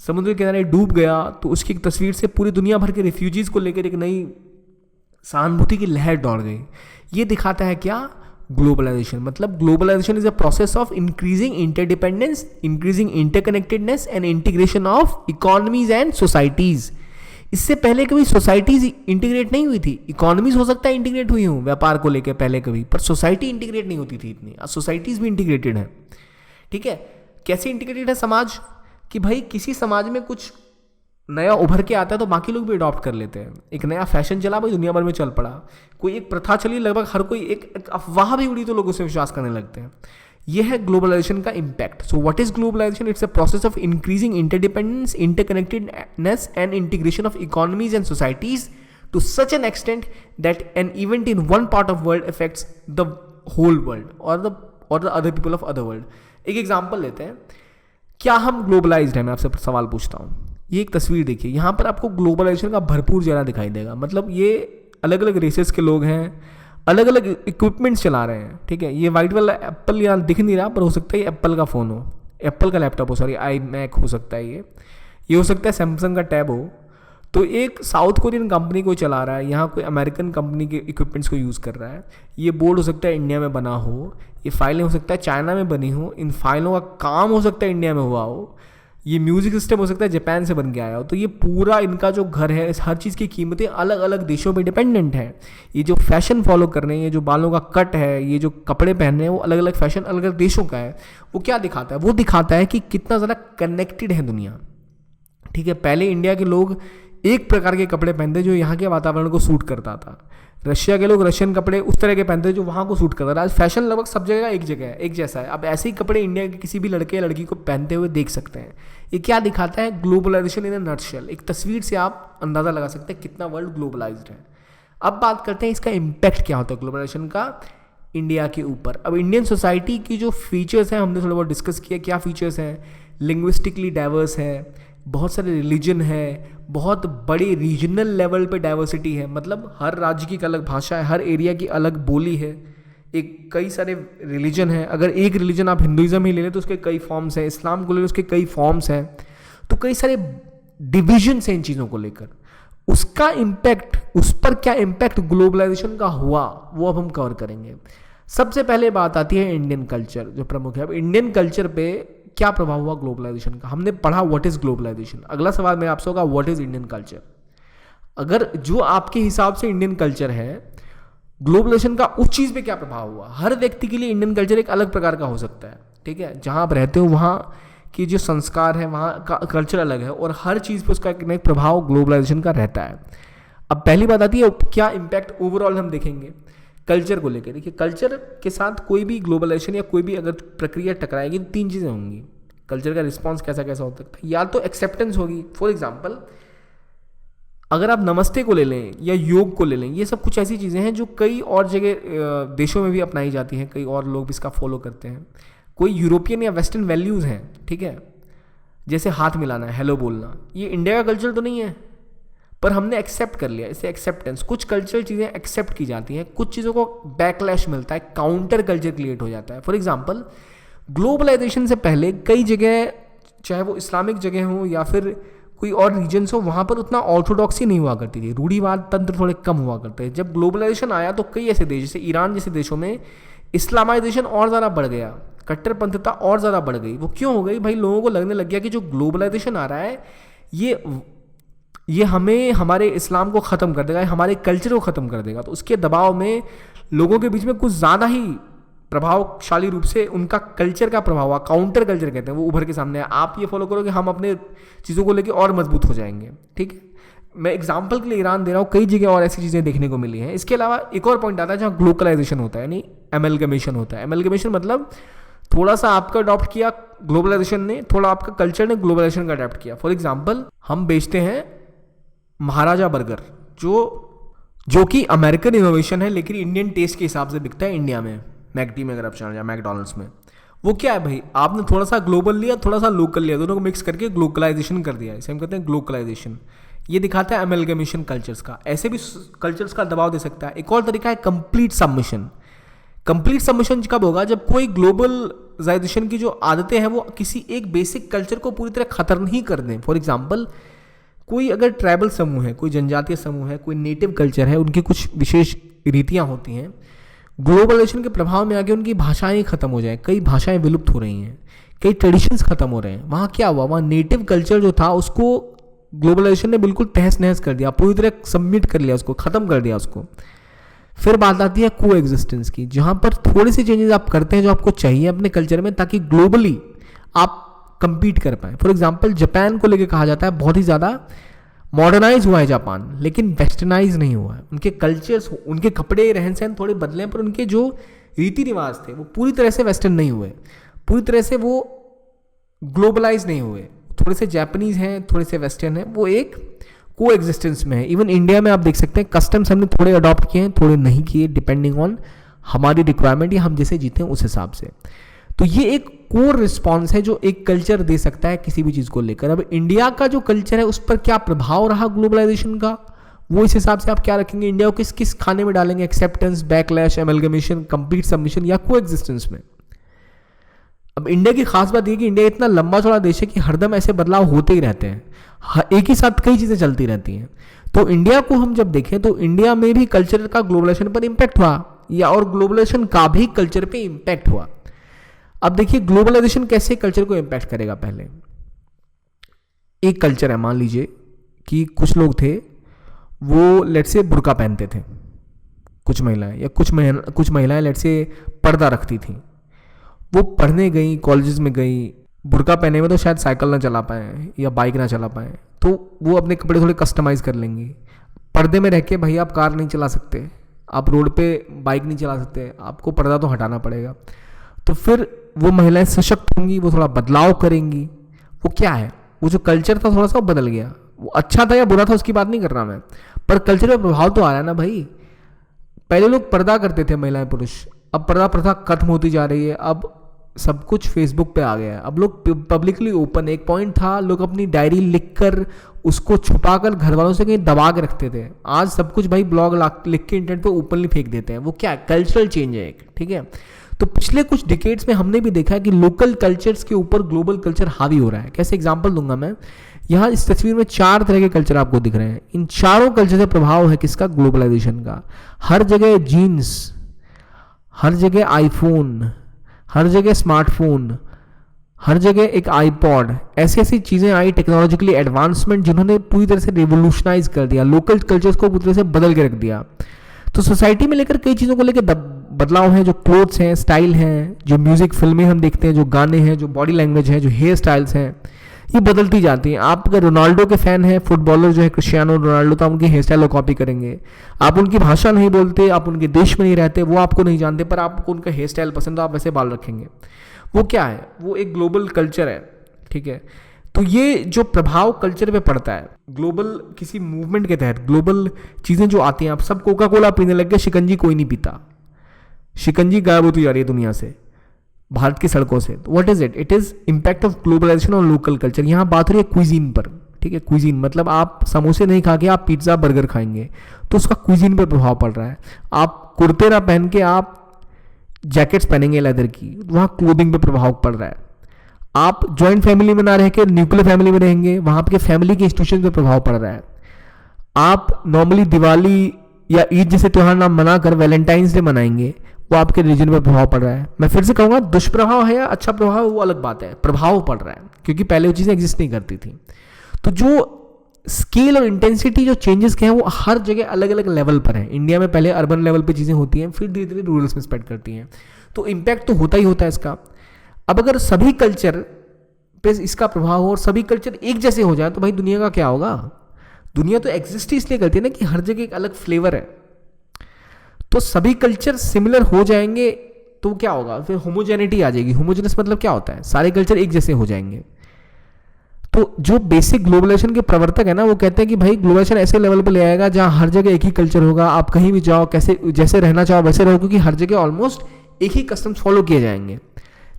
समुद्र के किनारे डूब गया तो उसकी एक तस्वीर से पूरी दुनिया भर के रिफ्यूजीज़ को लेकर एक नई सहानुभूति की लहर दौड़ गई। ये दिखाता है क्या? ग्लोबलाइजेशन। मतलब globalization is a process of increasing interdependence, increasing interconnectedness and integration of economies and societies. इससे पहले कभी सोसाइटीज इंटीग्रेट नहीं हुई थी, इकोनॉमीज हो सकता है इंटीग्रेट हुई हूँ व्यापार को लेकर पहले कभी, पर सोसाइटी इंटीग्रेट नहीं होती थी इतनी। आज सोसाइटीज भी इंटीग्रेटेड है। ठीक है, कैसे इंटीग्रेटेड है समाज? कि भाई किसी समाज में कुछ नया उभर के आता है तो बाकी लोग भी अडॉप्ट कर लेते हैं। एक नया फैशन चला भाई, दुनिया भर में चल पड़ा, कोई एक प्रथा चली, लगभग हर कोई, एक अफवाह भी उड़ी तो लोग उसे विश्वास करने लगते हैं। यह है ग्लोबलाइजेशन का impact. So what is globalization? It's a process of increasing interdependence, interconnectedness and integration of economies and societies to such an extent that an event in one part of world affects the whole world or the other people of other world. एक example लेते हैं, क्या हम globalised हैं? मैं आपसे सवाल पूछता हूँ। ये एक तस्वीर देखिए, यहाँ पर आपको ग्लोबलाइजेशन का भरपूर जरा दिखाई देगा। मतलब ये अलग अलग रेसेस के लोग हैं, अलग अलग इक्विपमेंट्स चला रहे हैं। ठीक है, ये वाइट वाला एप्पल यहाँ दिख नहीं रहा, पर हो सकता है ये एप्पल का फ़ोन हो, एप्पल का लैपटॉप हो, सॉरी iMac हो सकता है, ये हो सकता है सैमसंग का टैब हो। तो एक साउथ कोरियन कंपनी को चला रहा है, यहाँ कोई अमेरिकन कंपनी के इक्विपमेंट्स को यूज़ कर रहा है। ये बोर्ड हो सकता है इंडिया में बना हो, ये फाइलें हो सकता है चाइना में बनी हो, इन फाइलों का काम हो सकता है इंडिया में हुआ हो, ये म्यूज़िक सिस्टम हो सकता है जापान से बन के आया हो। तो ये पूरा इनका जो घर है, इस हर चीज़ की कीमतें अलग अलग देशों पे डिपेंडेंट हैं। ये जो फैशन फॉलो कर रहे हैं, ये जो बालों का कट है, ये जो कपड़े पहन रहे हैं, वो अलग अलग फैशन अलग अलग देशों का है। वो क्या दिखाता है? वो दिखाता है कि कितना ज़्यादा कनेक्टेड है दुनिया। ठीक है, पहले इंडिया के लोग एक प्रकार के कपड़े पहनते जो यहाँ के वातावरण को सूट करता था, रशिया के लोग रशियन कपड़े उस तरह के पहनते जो वहाँ को सूट करता था। आज फैशन लगभग सब जगह एक जगह है, एक जैसा है। अब ऐसे ही कपड़े इंडिया के किसी भी लड़के या लड़की को पहनते हुए देख सकते हैं। ये क्या दिखाता है? Globalization in a nutshell. एक तस्वीर से आप अंदाज़ा लगा सकते हैं कितना वर्ल्ड ग्लोबलाइज्ड है। अब बात करते हैं इसका इम्पैक्ट क्या होता है ग्लोबलाइजेशन का इंडिया के ऊपर। अब इंडियन सोसाइटी की जो फीचर्स हैं हमने थोड़ा बहुत डिस्कस किया। क्या फीचर्स हैं? लिंग्विस्टिकली डाइवर्स है, बहुत सारे रिलीजन है, बहुत बड़ी रीजनल लेवल पे डाइवर्सिटी है। मतलब हर राज्य की एक अलग भाषा है, हर एरिया की अलग बोली है, एक कई सारे रिलीजन है। अगर एक रिलीजन आप हिंदुइज्म ही ले लें तो उसके कई फॉर्म्स हैं, इस्लाम को ले लें उसके कई फॉर्म्स हैं। तो कई सारे डिविजन्स हैं इन चीज़ों को लेकर। उसका इम्पैक्ट, उस पर क्या इम्पैक्ट ग्लोबलाइजेशन का हुआ, वो अब हम कवर करेंगे। सबसे पहले बात आती है इंडियन कल्चर, जो प्रमुख है। अब इंडियन कल्चर पे क्या प्रभाव हुआ ग्लोबलाइजेशन का? हमने पढ़ा व्हाट इज ग्लोबलाइजेशन। अगला सवाल मेरा आपसे होगा व्हाट इज इंडियन कल्चर। अगर जो आपके हिसाब से इंडियन कल्चर है, ग्लोबलाइजेशन का उस चीज़ पे क्या प्रभाव हुआ? हर व्यक्ति के लिए इंडियन कल्चर एक अलग प्रकार का हो सकता है। ठीक है, जहाँ आप रहते हो वहाँ की जो संस्कार है, वहाँ का कल्चर अलग है, और हर चीज़ पे उसका एक प्रभाव ग्लोबलाइजेशन का रहता है। अब पहली बात आती है क्या इम्पैक्ट ओवरऑल हम देखेंगे कल्चर को लेकर। देखिए, कल्चर के साथ कोई भी ग्लोबलाइजेशन या कोई भी अगर प्रक्रिया टकराएगी तो तीन चीज़ें होंगी। कल्चर का रिस्पॉन्स कैसा कैसा हो सकता है? या तो एक्सेप्टेंस होगी। फॉर एग्जाम्पल, अगर आप नमस्ते को ले लें या योग को ले लें, ये सब कुछ ऐसी चीज़ें हैं जो कई और जगह देशों में भी अपनाई जाती हैं, कई और लोग भी इसका फॉलो करते हैं। कोई यूरोपियन या वेस्टर्न वैल्यूज़ हैं, ठीक है, जैसे हाथ मिलाना, हेलो बोलना, ये इंडिया का कल्चर तो नहीं है, पर हमने एक्सेप्ट कर लिया। इसे एक्सेप्टेंस। कुछ कल्चरल चीज़ें एक्सेप्ट की जाती हैं, कुछ चीज़ों को बैकलैश मिलता है, काउंटर कल्चर क्रिएट हो जाता है। फॉर एग्जाम्पल, ग्लोबलाइजेशन से पहले कई जगह, चाहे वो इस्लामिक जगह हो या फिर कोई और रीजन्स हो, वहाँ पर उतना ऑर्थोडॉक्सी नहीं हुआ करती थी, रूढ़िवाद तंत्र थोड़े कम हुआ करते हैं। जब ग्लोबलाइजेशन आया तो कई ऐसे देश, जैसे ईरान जैसे देशों में इस्लामाइजेशन और ज़्यादा बढ़ गया, कट्टरपंथता और ज़्यादा बढ़ गई। वो क्यों हो गई भाई? लोगों को लगने लग गया कि जो ग्लोबलाइजेशन आ रहा है ये हमें, हमारे इस्लाम को ख़त्म कर देगा, हमारे कल्चर को ख़त्म कर देगा। तो उसके दबाव में लोगों के बीच में कुछ ज़्यादा ही प्रभावशाली रूप से उनका कल्चर का प्रभाव हुआ, काउंटर कल्चर कहते हैं, वो उभर के सामने आया। आप ये फॉलो करोगे, हम अपने चीज़ों को लेकर और मजबूत हो जाएंगे। ठीक है, मैं एग्जाम्पल के लिए ईरान दे रहा हूँ, कई जगह और ऐसी चीज़ें देखने को मिली हैं। इसके अलावा एक और पॉइंट आता है जहाँ ग्लोबलाइजेशन होता है, यानी एमलगमेशन होता है। एमलगमेशन मतलब थोड़ा सा आपका अडॉप्ट किया ग्लोबलाइजेशन ने, थोड़ा आपका कल्चर ने ग्लोबलाइजेशन का अडॉप्ट किया। फॉर एग्जाम्पल, हम बेचते हैं महाराजा बर्गर, जो कि अमेरिकन इनोवेशन है, लेकिन इंडियन टेस्ट के हिसाब से बिकता है इंडिया में, मैकडी में अगर आप चले जाए, मैकडोनल्ड्स में। वो क्या है भाई? आपने थोड़ा सा ग्लोबल लिया, थोड़ा सा लोकल लिया, दोनों को मिक्स करके ग्लोबलाइजेशन कर दिया। इसे हम कहते हैं ग्लोबलाइजेशन। ये दिखाता है एमलगमेशन कल्चर्स का। ऐसे भी कल्चर्स का दबाव दे सकता है। एक और तरीका है कंप्लीट सबमिशन। कंप्लीट सबमिशन कब होगा? जब कोई ग्लोबलाइजेशन की जो आदतें हैं वो किसी एक बेसिक कल्चर को पूरी तरह खत्म नहीं कर दें। फॉर एग्जाम्पल, कोई अगर ट्राइबल समूह है, कोई जनजातीय समूह है, कोई नेटिव कल्चर है, उनकी कुछ विशेष रीतियाँ होती हैं, ग्लोबलाइजेशन के प्रभाव में आके उनकी भाषाएं खत्म हो जाए, कई भाषाएं विलुप्त हो रही हैं, कई ट्रेडिशंस खत्म हो रहे हैं। वहाँ क्या हुआ? वहाँ नेटिव कल्चर जो था उसको ग्लोबलाइजेशन ने बिल्कुल तहस नहस कर दिया, पूरी तरह सबमिट कर लिया, उसको ख़त्म कर दिया उसको। फिर बात आती है को एग्जिस्टेंस की, जहाँ पर थोड़े से चेंजेस आप करते हैं जो आपको चाहिए अपने कल्चर में, ताकि ग्लोबली आप कंपीट कर पाए। फॉर एग्जाम्पल, जापान को लेकर कहा जाता है बहुत ही ज़्यादा मॉडर्नाइज हुआ है जापान, लेकिन वेस्टर्नाइज नहीं हुआ है। उनके कल्चर्स, उनके कपड़े, रहन सहन थोड़े बदले हैं, पर उनके जो रीति रिवाज थे वो पूरी तरह से वेस्टर्न नहीं हुए, पूरी तरह से वो ग्लोबलाइज नहीं हुए। थोड़े से जापानीज हैं, थोड़े से वेस्टर्न हैं, वो एक को एग्जिस्टेंस में है। इवन इंडिया में आप देख सकते हैं कस्टम्स हमने थोड़े अडॉप्ट किए हैं, थोड़े नहीं किए, डिपेंडिंग ऑन हमारी रिक्वायरमेंट या हम जैसे जीते हैं उस हिसाब से। तो ये एक कोर रिस्पॉन्स है जो एक कल्चर दे सकता है किसी भी चीज़ को लेकर। अब इंडिया का जो कल्चर है उस पर क्या प्रभाव रहा ग्लोबलाइजेशन का, वो इस हिसाब से आप क्या रखेंगे, इंडिया को किस किस खाने में डालेंगे, acceptance, backlash, amalgamation, complete submission या को एग्जिस्टेंस में। अब इंडिया की खास बात यह कि इंडिया इतना लंबा चौड़ा देश है कि हरदम ऐसे बदलाव होते ही रहते हैं, एक ही साथ कई चीज़ें चलती रहती हैं। तो इंडिया को हम जब देखें तो इंडिया में भी कल्चर का ग्लोबलाइजेशन पर इम्पैक्ट हुआ, या और ग्लोबलाइजेशन का भी कल्चर पे इम्पैक्ट हुआ। अब देखिए ग्लोबलाइजेशन कैसे कल्चर को इम्पैक्ट करेगा। पहले एक कल्चर है, मान लीजिए कि कुछ लोग थे वो लेट्स से बुर्का पहनते थे, कुछ महिलाएं, या कुछ महिलाएं लेट्स से पर्दा रखती थी। वो पढ़ने गई, कॉलेजेस में गई, बुर्का पहने में तो शायद साइकिल ना चला पाए या बाइक ना चला पाए, तो वो अपने कपड़े थोड़े कस्टमाइज़ कर लेंगी। पर्दे में रह के भाई आप कार नहीं चला सकते, आप रोड पे बाइक नहीं चला सकते, आपको पर्दा तो हटाना पड़ेगा। तो फिर वो महिलाएं सशक्त होंगी, वो थोड़ा बदलाव करेंगी। वो क्या है, वो जो कल्चर था थोड़ा सा बदल गया। वो अच्छा था या बुरा था उसकी बात नहीं कर रहा मैं, पर कल्चर में प्रभाव तो आ रहा है ना भाई। पहले लोग पर्दा करते थे महिलाएं पुरुष, अब पर्दा प्रथा खत्म होती जा रही है। अब सब कुछ फेसबुक पे आ गया है, अब लोग पब्लिकली ओपन। एक पॉइंट था लोग अपनी डायरी लिखकर उसको छुपाकर घर वालों से कहीं दबा के रखते थे, आज सब कुछ भाई ब्लॉग लिख के इंटरनेट पे ओपनली फेंक देते हैं। वो क्या है, कल्चरल चेंज है एक, ठीक है। तो पिछले कुछ डिकेड्स में हमने भी देखा है कि लोकल कल्चर्स के ऊपर ग्लोबल कल्चर हावी हो रहा है। कैसे एग्जांपल दूंगा मैं, यहाँ इस तस्वीर में 4 तरह के कल्चर आपको दिख रहे हैं। इन चारों कल्चर से प्रभाव है किसका, ग्लोबलाइजेशन का। हर जगह जीन्स, हर जगह आईफोन, हर जगह स्मार्टफोन, हर जगह एक आईपॉड, ऐसी ऐसी चीज़ें आई, टेक्नोलॉजिकली एडवांसमेंट जिन्होंने पूरी तरह से रिवोल्यूशनाइज कर दिया, लोकल कल्चर्स को पूरी तरह से बदल के रख दिया। तो सोसाइटी में लेकर कई चीज़ों को लेकर बदलाव हैं, जो क्लोथ्स हैं, स्टाइल हैं, जो म्यूज़िक, फिल्में हम देखते हैं, जो गाने हैं, जो बॉडी लैंग्वेज है, जो हेयर स्टाइल्स हैं, ये बदलती जाती हैं। आप अगर रोनाल्डो के फ़ैन हैं, फुटबॉलर जो है क्रिस्टियानो रोनाल्डो, तो आप उनकी हेयर स्टाइल को कॉपी करेंगे। आप उनकी भाषा नहीं बोलते, आप उनके देश में नहीं रहते, वो आपको नहीं जानते, पर आपको उनका हेयर स्टाइल पसंद, तो आप वैसे बाल रखेंगे। वो क्या है, वो एक ग्लोबल कल्चर है, ठीक है। तो ये जो प्रभाव कल्चर पे पड़ता है ग्लोबल किसी मूवमेंट के तहत, ग्लोबल चीज़ें जो आती हैं, आप सब कोका कोला पीने लग गए, शिकंजी कोई नहीं पीता, शिकंजी गायब होती जा रही है दुनिया से, भारत की सड़कों से। What is it, it is impact of globalization और लोकल कल्चर। यहाँ बात हो रही है क्विजीन पर, ठीक है। क्विजीन मतलब आप समोसे नहीं खा के आप पिज्ज़ा बर्गर खाएंगे, तो उसका क्विजीन पर प्रभाव पड़ रहा है। आप कुर्ते ना पहन के आप जैकेट्स पहनेंगे लेदर की, वहाँ क्लोथिंग पे प्रभाव पड़ रहा है। आप जॉइंट फैमिली में ना रह के न्यूक्लियर फैमिली में रहेंगे, वहाँ आपके फैमिली के इंस्टीट्यूशन पे प्रभाव पड़ रहा है। आप नॉर्मली दिवाली या ईद जैसे त्यौहार ना मना कर वैलेंटाइंस डे मनाएंगे, वो आपके रिलीजन पर प्रभाव पड़ रहा है। मैं फिर से कहूँगा, दुष्प्रभाव है या अच्छा प्रभाव वो अलग बात है, प्रभाव पड़ रहा है, क्योंकि पहले वो चीज़ें एग्जिस्ट नहीं करती थी। तो जो स्केल और इंटेंसिटी जो चेंजेस के हैं वो हर जगह अलग अलग लेवल पर है। इंडिया में पहले अर्बन लेवल पे चीज़ें होती हैं, फिर धीरे धीरे रूरल्स में स्प्रेड करती हैं, तो इम्पैक्ट तो होता ही होता है इसका। अब अगर सभी कल्चर पे इसका प्रभाव हो और सभी कल्चर एक जैसे हो जाए तो भाई दुनिया का क्या होगा। दुनिया तो एग्जिस्ट ही इसलिए करती है ना कि हर जगह एक अलग फ्लेवर है। तो सभी कल्चर सिमिलर हो जाएंगे तो क्या होगा, फिर होमोजेनिटी आ जाएगी। होमोजेनस मतलब क्या होता है, सारे कल्चर एक जैसे हो जाएंगे। तो जो बेसिक ग्लोबलाइजेशन के प्रवर्तक है ना, वो कहते हैं कि भाई ग्लोबलाइजेशन ऐसे लेवल पर ले आएगा जहां हर जगह एक ही कल्चर होगा, आप कहीं भी जाओ कैसे जैसे रहना चाहो वैसे रहो, क्योंकि हर जगह ऑलमोस्ट एक ही कस्टम्स फॉलो किए जाएंगे।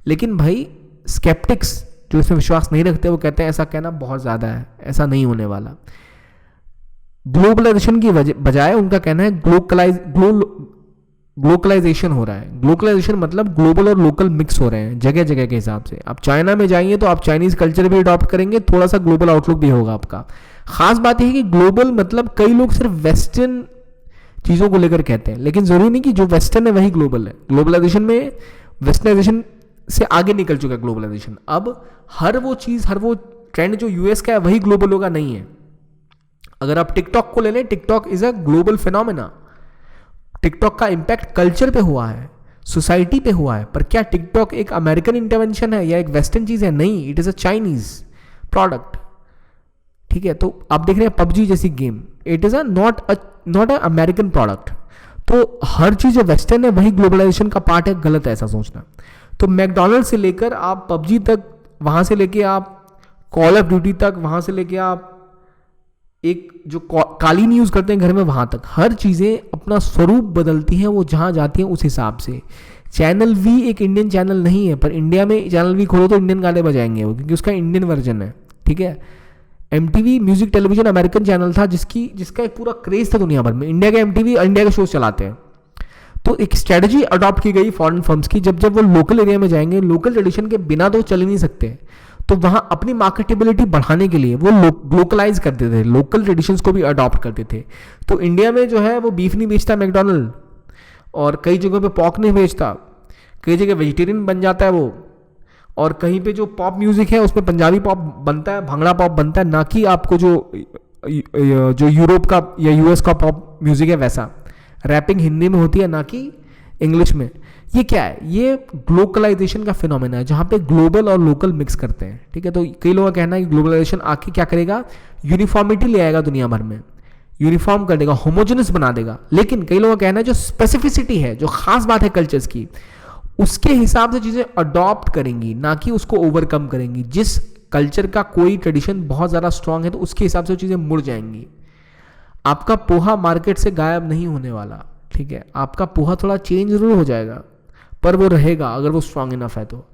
लेकिन भाई स्केप्टिक्स जो इसमें विश्वास नहीं रखते वो कहते हैं ऐसा कहना बहुत ज़्यादा है, ऐसा नहीं होने वाला। ग्लोबलाइजेशन की बजाय उनका कहना है ग्लोकलाइजेशन हो रहा है। ग्लोकलाइजेशन मतलब ग्लोबल और लोकल मिक्स हो रहे हैं जगह जगह के हिसाब से। आप चाइना में जाइए तो आप चाइनीज कल्चर भी अडॉप्ट करेंगे, थोड़ा सा ग्लोबल आउटलुक भी होगा आपका। खास बात यह है कि ग्लोबल मतलब कई लोग सिर्फ वेस्टर्न चीज़ों को लेकर कहते हैं, लेकिन जरूरी नहीं कि जो वेस्टर्न है वही ग्लोबल है। ग्लोबलाइजेशन में वेस्टर्नाइजेशन से आगे निकल चुका है ग्लोबलाइजेशन। अब हर वो चीज़, हर वो ट्रेंड जो यूएस का है वही ग्लोबल होगा, नहीं है। अगर आप टिकटॉक को ले लें, TikTok is a global phenomena. TikTok का इम्पैक्ट कल्चर पे हुआ है, सोसाइटी पे हुआ है, पर क्या टिकटॉक एक अमेरिकन इंटरवेंशन है या एक वेस्टर्न चीज़ है? नहीं, it is a Chinese product. ठीक है, तो आप देख रहे हैं पबजी जैसी game, it is a not a American product. तो हर चीज़ जो वेस्टर्न है वही ग्लोबलाइजेशन का पार्ट है, गलत है ऐसा सोचना। तो मैकडोनल्ड से लेकर आप पबजी तक, वहाँ से लेके आप कॉल ऑफ ड्यूटी तक, वहाँ से लेके आप एक जो कालीन यूज़ करते हैं घर में वहाँ तक, हर चीज़ें अपना स्वरूप बदलती हैं, वो जहाँ जाती हैं उस हिसाब से। चैनल वी एक इंडियन चैनल नहीं है, पर इंडिया में चैनल वी खोलो तो इंडियन गाने बजाएंगे वो, क्योंकि उसका इंडियन वर्जन है। ठीक है, MTV music television American channel था जिसका एक पूरा क्रेज था दुनिया भर में। इंडिया का MTV इंडिया के शोज चलाते हैं। तो एक स्ट्रेटजी अडॉप्ट की गई फॉरेन फर्म्स की, जब वो लोकल एरिया में जाएंगे, लोकल ट्रेडिशन के बिना तो चल ही नहीं सकते, तो वहाँ अपनी मार्केटेबिलिटी बढ़ाने के लिए वो लोकलाइज करते थे, लोकल ट्रेडिशंस को भी अडॉप्ट करते थे। तो इंडिया में जो है वो बीफ नहीं बेचता मैकडोनल्ड, और कई जगहों पे पॉर्क नहीं बेचता, कई जगह वेजिटेरियन बन जाता है वो, और कहीं पे जो पॉप म्यूजिक है उसमें पंजाबी पॉप बनता है, भांगड़ा पॉप बनता है, ना कि आपको जो यूरोप का या US का पॉप म्यूजिक है वैसा। रैपिंग हिंदी में होती है ना कि इंग्लिश में। ये क्या है? ये ग्लोबलाइजेशन का फिनोमेना है, जहाँ पे ग्लोबल और लोकल मिक्स करते हैं। ठीक है, तो कई लोगों का कहना है कि ग्लोबलाइजेशन आके क्या करेगा, यूनिफॉर्मिटी ले आएगा दुनिया भर में, यूनिफॉर्म कर देगा, होमोजेनस बना देगा। लेकिन कई लोगों का कहना है जो स्पेसिफिसिटी है, जो खास बात है कल्चर्स की, उसके हिसाब से चीज़ें अडॉप्ट करेंगी, ना कि उसको ओवरकम करेंगी। जिस कल्चर का कोई ट्रेडिशन बहुत ज़्यादा स्ट्रांग है तो उसके हिसाब से वो चीज़ें मुड़ जाएंगी। आपका पोहा मार्केट से गायब नहीं होने वाला। ठीक है, आपका पोहा थोड़ा चेंज जरूर हो जाएगा, पर वो रहेगा अगर वो स्ट्रांग इनफ है तो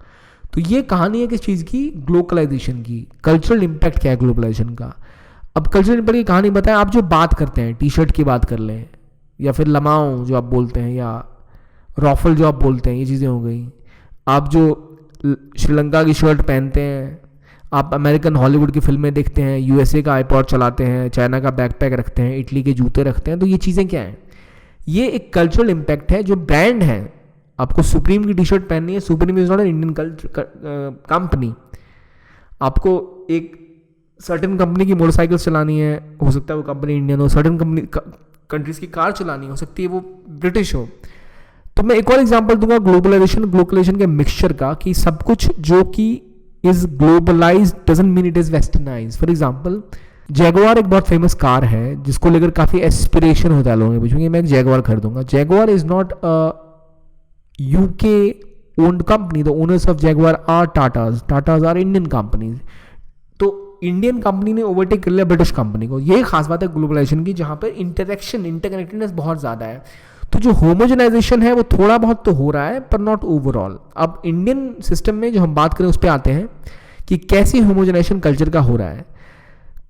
ये कहानी है किस चीज़ की, ग्लोबलाइजेशन की। कल्चरल इम्पैक्ट क्या है ग्लोबलाइजेशन का? अब कल्चरल इम्पैक्ट की कहानी बताएं। आप जो बात करते हैं, टी शर्ट की बात कर लें, या फिर लमाओ जो आप बोलते हैं, या रॉफल जो आप बोलते हैं, ये चीज़ें हो गई। आप जो श्रीलंका की शर्ट पहनते हैं, आप अमेरिकन हॉलीवुड की फिल्में देखते हैं, USA का आईपॉड चलाते हैं, चाइना का बैकपैक रखते हैं, इटली के जूते रखते हैं, तो ये चीज़ें क्या हैं? ये एक कल्चरल इम्पैक्ट है। जो ब्रांड है, आपको सुप्रीम की टी शर्ट पहननी है, supreme is not an Indian company. आपको एक सर्टेन कंपनी की मोटरसाइकिल चलानी है, हो सकता है वो कंपनी इंडियन हो, सर्टेन कंट्रीज की कार चलानी हो सकती है वो ब्रिटिश हो। तो मैं एक और एग्जांपल दूंगा ग्लोबलाइजेशन के मिक्सचर का, कि सब कुछ जो कि is globalised doesn't mean it is westernised. For example, Jaguar एक बहुत फेमस कार है जिसको लेकर काफ़ी एस्पिरेशन होता है लोगों के बीच में, मैं एक जैगुआर खरीदूंगा। Jaguar is not UK owned company. The owners of Jaguar are Tatas are Indian companies. तो इंडियन कंपनी ने ओवरटेक कर लिया ब्रिटिश कंपनी को। ये खास बात है ग्लोबलाइजेशन की, जहाँ पर इंटरकनेक्टेडनेस बहुत ज़्यादा है। तो जो होमोजेनाइजेशन है वो थोड़ा बहुत तो हो रहा है, पर नॉट ओवरऑल। अब इंडियन सिस्टम में जो हम बात करें उस पर आते हैं कि कैसी होमोजेनाइजेशन कल्चर का हो रहा है।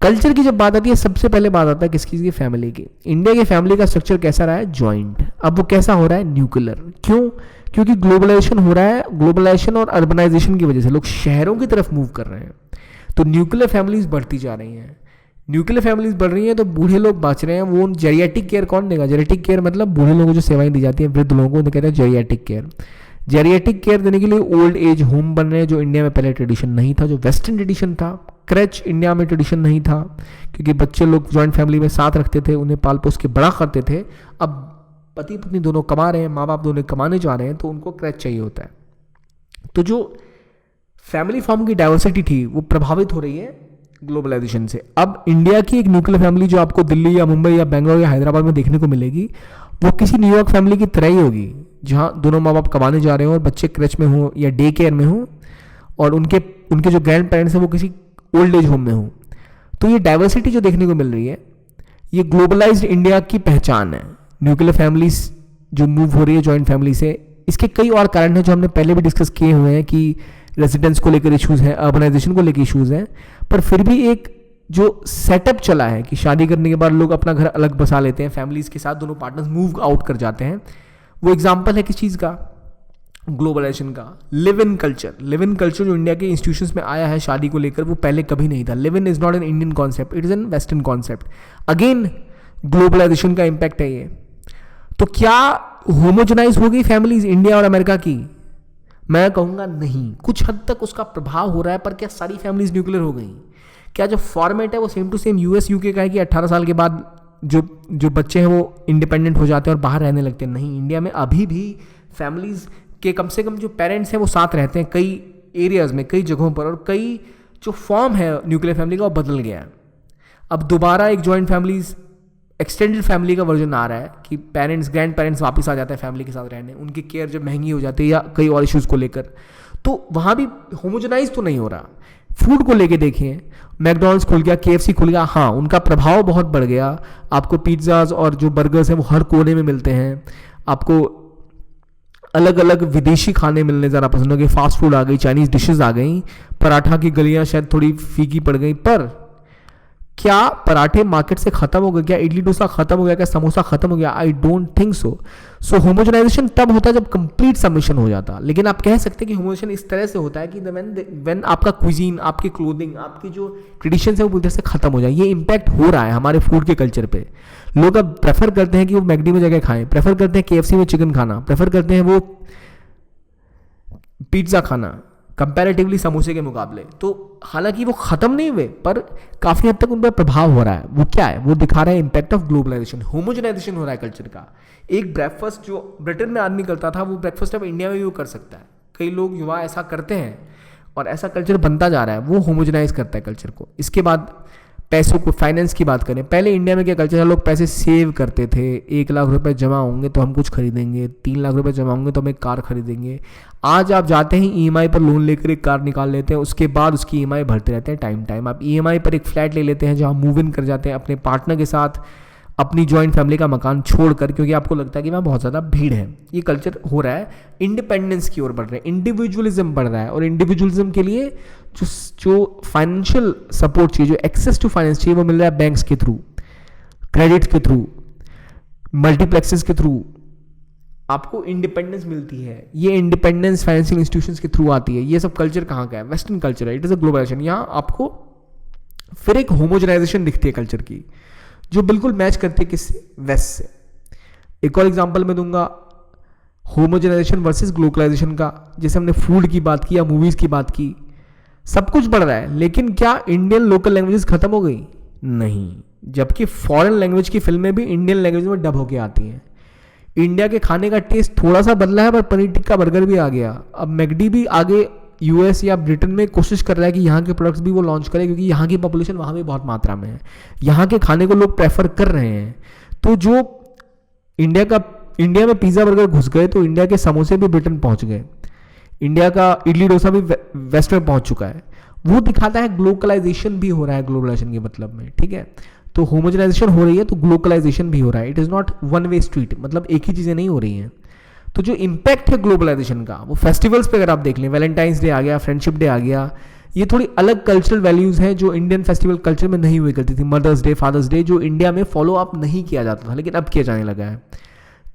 कल्चर की जब बात आती है, सबसे पहले बात आता है किसकी की, फैमिली की। इंडिया की फैमिली का स्ट्रक्चर कैसा रहा है, जॉइंट। अब वो कैसा हो रहा है, न्यूक्लियर। क्यों? क्योंकि ग्लोबलाइजेशन हो रहा है। ग्लोबलाइजेशन और अर्बनाइजेशन की वजह से लोग शहरों की तरफ मूव कर रहे हैं, तो न्यूक्लियर फैमिलीज बढ़ती जा रही हैं। न्यूक्लियर फैमिलीज बढ़ रही हैं तो बूढ़े लोग बच रहे हैं, वो जेरियाटिक केयर कौन देगा? जेरियाटिक केयर मतलब बूढ़े लोगों को जो सेवाएं दी जाती हैं वृद्ध लोगों को, उन्हें कहते हैं जेरियाटिक केयर। जेरियाटिक केयर देने के लिए ओल्ड एज होम बन रहे हैं, जो इंडिया में पहले ट्रेडिशन नहीं था, जो वेस्टर्न ट्रेडिशन था। क्रच इंडिया में ट्रेडिशन नहीं था, क्योंकि बच्चे लोग जॉइंट फैमिली में साथ रखते थे, उन्हें पाल पोस के बड़ा करते थे। अब पति पत्नी दोनों कमा रहे हैं, माँ बाप दोनों कमाने जा रहे हैं, तो उनको क्रच चाहिए होता है। तो जो फैमिली फॉर्म की डाइवर्सिटी थी वो प्रभावित हो रही है ग्लोबलाइजेशन से। अब इंडिया की एक न्यूक्लियर फैमिली जो आपको दिल्ली या मुंबई या बेंगलोर या हैदराबाद में देखने को मिलेगी, वो किसी न्यूयॉर्क फैमिली की तरह ही होगी, जहाँ दोनों माँ बाप कमाने जा रहे हो और बच्चे क्रच में हो या डे केयर में हो, और उनके जो ग्रैंड पेरेंट्स हैं वो किसी ओल्ड एज होम में हो। तो ये डाइवर्सिटी जो देखने को मिल रही है, ये ग्लोबलाइज्ड इंडिया की पहचान है। न्यूक्लियर फैमिलीज जो मूव हो रही है जॉइंट फैमिली से, इसके कई और कारण हैं जो हमने पहले भी डिस्कस किए हुए हैं कि रेजिडेंस को लेकर इश्यूज हैं, अर्बनाइजेशन को लेकर इश्यूज हैं, पर फिर भी एक जो सेटअप चला है कि शादी करने के बाद लोग अपना घर अलग बसा लेते हैं, फैमिलीज के साथ दोनों पार्टनर्स मूव आउट कर जाते हैं, वो एग्जाम्पल है किस चीज़ का? ग्लोबलाइजेशन का। लिव इन कल्चर जो इंडिया के इंस्टीट्यूशंस में आया है शादी को लेकर, वो पहले कभी नहीं था। Live in is not an Indian concept, it is a western concept. Again globalization का इम्पैक्ट है ये। तो क्या होमोजेनाइज हो गई फैमिलीज इंडिया और अमेरिका की? मैं कहूँगा नहीं, कुछ हद तक उसका प्रभाव हो रहा है, पर क्या सारी फैमिलीज न्यूक्लियर हो गई? क्या जो फॉर्मेट है वो same to same US UK का है कि 18 साल के बाद जो बच्चे हैं वो इंडिपेंडेंट हो जाते हैं और बाहर रहने लगते हैं? नहीं, इंडिया में अभी भी फैमिलीज के कम से कम जो पेरेंट्स हैं वो साथ रहते हैं कई एरियाज में, कई जगहों पर, और कई जो फॉर्म है न्यूक्लियर फैमिली का वो बदल गया है। अब दोबारा एक जॉइंट फैमिलीज एक्सटेंडेड फैमिली का वर्जन आ रहा है कि पेरेंट्स ग्रैंड पेरेंट्स वापस आ जाते हैं फैमिली के साथ रहने, उनकी केयर जब महंगी हो जाती है या कई और इश्यूज़ को लेकर, तो वहाँ भी होमोजेनाइज तो नहीं हो रहा। फूड को लेके देखें, मैकडॉनल्ड्स खुल गया, KFC खुल गया, हाँ उनका प्रभाव बहुत बढ़ गया। आपको पिज्ज़ाज और जो बर्गर्स हैं वो हर कोने में मिलते हैं, आपको अलग अलग विदेशी खाने मिलने ज़्यादा पसंद हो गए, फास्ट फूड आ गई, चाइनीज़ डिशेज आ गई, पराठा की गलियाँ शायद थोड़ी फीकी पड़ गई। पर क्या पराठे मार्केट से खत्म हो गए? क्या इडली डोसा खत्म हो गया? क्या समोसा खत्म हो गया? I don't think so. So homogenization तब होता है जब कंप्लीट सबमिशन हो जाता। लेकिन आप कह सकते हैं कि होमोजेनाइजेशन इस तरह से होता है कि व्हेन आपका क्विजीन, आपकी क्लोथिंग, आपकी जो ट्रेडिशन है वो पूरी तरह से खत्म हो जाए। ये इंपैक्ट हो रहा है हमारे फूड के कल्चर पे। लोग अब प्रेफर करते हैं कि वो मैकडी में जगह खाएं, प्रेफर करते हैं KFC में चिकन खाना, प्रेफर करते हैं वो पिज्ज़ा खाना कंपैरेटिवली समोसे के मुकाबले। तो हालांकि वो खत्म नहीं हुए, पर काफ़ी हद तक उन पर प्रभाव हो रहा है। वो क्या है? वो दिखा रहा है इंपैक्ट ऑफ ग्लोबलाइजेशन। होमोजेनाइजेशन हो रहा है कल्चर का। एक ब्रेकफास्ट जो ब्रिटेन में आदमी करता था, वो ब्रेकफास्ट अब इंडिया में भी वो कर सकता है। कई लोग युवा ऐसा करते हैं और ऐसा कल्चर बनता जा रहा है, वो होमोजेनाइज करता है कल्चर को। इसके बाद पैसों को, फाइनेंस की बात करें, पहले इंडिया में क्या कल्चर है, लोग पैसे सेव करते थे। 1 लाख रुपए जमा होंगे तो हम कुछ खरीदेंगे, 3 लाख रुपए जमा होंगे तो हम एक कार खरीदेंगे। आज आप जाते हैं EMI पर लोन लेकर एक कार निकाल लेते हैं, उसके बाद उसकी EMI भरते रहते हैं टाइम। आप EMI पर एक फ्लैट ले लेते हैं जहाँ मूव इन कर जाते हैं अपने पार्टनर के साथ, अपनी जॉइंट फैमिली का मकान छोड़कर, क्योंकि आपको लगता है कि वहाँ बहुत ज़्यादा भीड़ है। ये कल्चर हो रहा है, इंडिपेंडेंस की ओर बढ़ रहे हैं, इंडिविजुअलिज्म बढ़ रहा है। और इंडिविजुअलिज्म के लिए जो फाइनेंशियल सपोर्ट चाहिए, जो एक्सेस टू फाइनेंस चाहिए, वो मिल रहा है बैंक्स के थ्रू, क्रेडिट के थ्रू, मल्टीप्लेक्सेस के थ्रू। आपको इंडिपेंडेंस मिलती है। ये इंडिपेंडेंस फाइनेंशियल इंस्टीट्यूशंस के थ्रू आती है। ये सब कल्चर कहाँ का है? वेस्टर्न कल्चर है। It is a globalization. यहाँ आपको फिर एक होमोजेनाइजेशन दिखती है कल्चर की, जो बिल्कुल मैच करती है किससे? वेस्ट से। एक और एग्जांपल मैं दूंगा होमोजेनाइजेशन वर्सेस ग्लोबलाइजेशन का। जैसे हमने फूड की बात की या मूवीज़ की बात की, सब कुछ बढ़ रहा है, लेकिन क्या इंडियन लोकल लैंग्वेजेस खत्म हो गई? नहीं। जबकि फॉरेन लैंग्वेज की फिल्में भी इंडियन लैंग्वेज में डब होके आती हैं। इंडिया के खाने का टेस्ट थोड़ा सा बदला है, पर पनीर टिक्का बर्गर भी आ गया। अब मैकडी भी आगे US या ब्रिटेन में कोशिश कर रहा है कि यहाँ के प्रोडक्ट्स भी वो लॉन्च करे, क्योंकि यहाँ की पॉपुलेशन वहाँ भी बहुत मात्रा में है। यहाँ के खाने को लोग प्रेफर कर रहे हैं। तो जो इंडिया में पिज़्ज़ा बर्गर घुस गए, तो इंडिया के समोसे भी ब्रिटेन पहुँच गए। इंडिया का इडली डोसा भी वेस्ट में पहुँच चुका है। वो दिखाता है ग्लोबलाइजेशन भी हो रहा है ग्लोबलाइजेशन के मतलब में। ठीक है, तो होमोजेनाइजेशन हो रही है तो ग्लोबलाइजेशन भी हो रहा है। It is not one way street, मतलब एक ही चीज़ें नहीं हो रही हैं। तो जो इम्पैक्ट है ग्लोबलाइजेशन का, वो फेस्टिवल्स पे अगर आप देख लें, वैलेंटाइंस डे आ गया, फ्रेंडशिप डे आ गया, ये थोड़ी अलग कल्चरल वैल्यूज़ हैं जो इंडियन फेस्टिवल कल्चर में नहीं हुई करती थी। मदर्स डे, फादर्स डे, जो इंडिया में फॉलो अप नहीं किया जाता था, लेकिन अब किया जाने लगा है।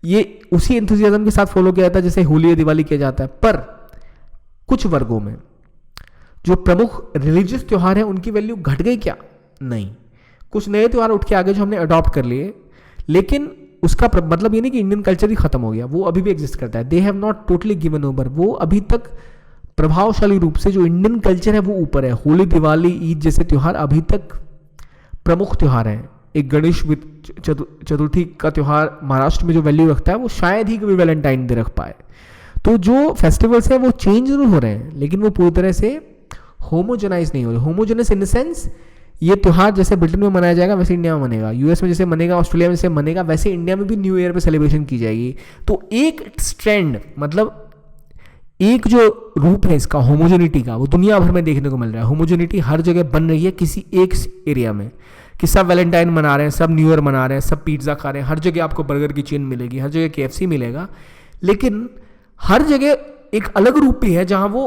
ये उसी एंथुसियाज्म के साथ फॉलो किया जाता है जैसे होली या दिवाली किया जाता है। पर कुछ वर्गों में जो प्रमुख रिलीजियस त्यौहार हैं, उनकी वैल्यू घट गई क्या? नहीं। कुछ नए त्यौहार उठ के आगे जो हमने अडॉप्ट कर लिए, लेकिन उसका मतलब ये नहीं कि इंडियन कल्चर ही खत्म हो गया, वो अभी भी एग्जिस्ट करता है। They have not totally given over, वो अभी तक प्रभावशाली रूप से जो इंडियन कल्चर है वो ऊपर है। होली, दिवाली, ईद जैसे त्यौहार अभी तक प्रमुख त्यौहार हैं। एक गणेश चतुर्थी का त्यौहार महाराष्ट्र में जो वैल्यू रखता है वो शायद ही कभी वैलेंटाइन डे रख पाए। तो जो फेस्टिवल्स हैं वो चेंज जरूर हो रहे हैं, लेकिन वो पूरी तरह से होमोजेनाइज नहीं हो रहे। होमोजेनस इन द सेंस, ये त्यौहार जैसे ब्रिटेन में मनाया जाएगा वैसे इंडिया में मनेगा, यूएस में जैसे मनेगा, ऑस्ट्रेलिया में जैसे मनेगा, वैसे इंडिया में भी न्यू ईयर पे सेलिब्रेशन की जाएगी। तो एक ट्रेंड, मतलब एक जो रूप है इसका होमोजेनिटी का, वो दुनिया भर में देखने को मिल रहा है। होमोजेनिटी हर जगह बन रही है किसी एक एरिया में, कि सब वैलेंटाइन मना रहे हैं, सब न्यू ईयर मना रहे हैं, सब पिज्ज़ा खा रहे हैं, हर जगह आपको बर्गर की चेन मिलेगी, हर जगह KFC मिलेगा, लेकिन हर जगह एक अलग रूप भी है जहां वो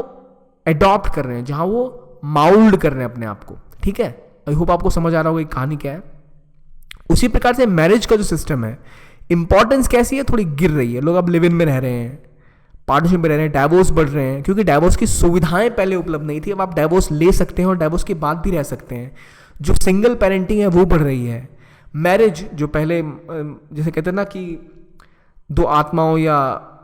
अडॉप्ट कर रहे हैं, जहां वो माउल्ड कर रहे हैं अपने आप को। ठीक है, आई होप आपको समझ आ रहा होगा ये कहानी क्या है। उसी प्रकार से मैरिज का जो सिस्टम है, इंपॉर्टेंस कैसी है, थोड़ी गिर रही है। लोग अब लिव इन में रह रहे हैं, पार्टनरशिप में रह रहे हैं, डाइवोर्स बढ़ रहे हैं, क्योंकि डाइवोर्स की सुविधाएं पहले उपलब्ध नहीं थी। अब आप डाइवोर्स ले सकते हैं और डाइवोर्स के बाद भी रह सकते हैं। जो सिंगल पेरेंटिंग है वो बढ़ रही है। मैरिज जो पहले जैसे कहते हैं ना कि दो आत्माओं या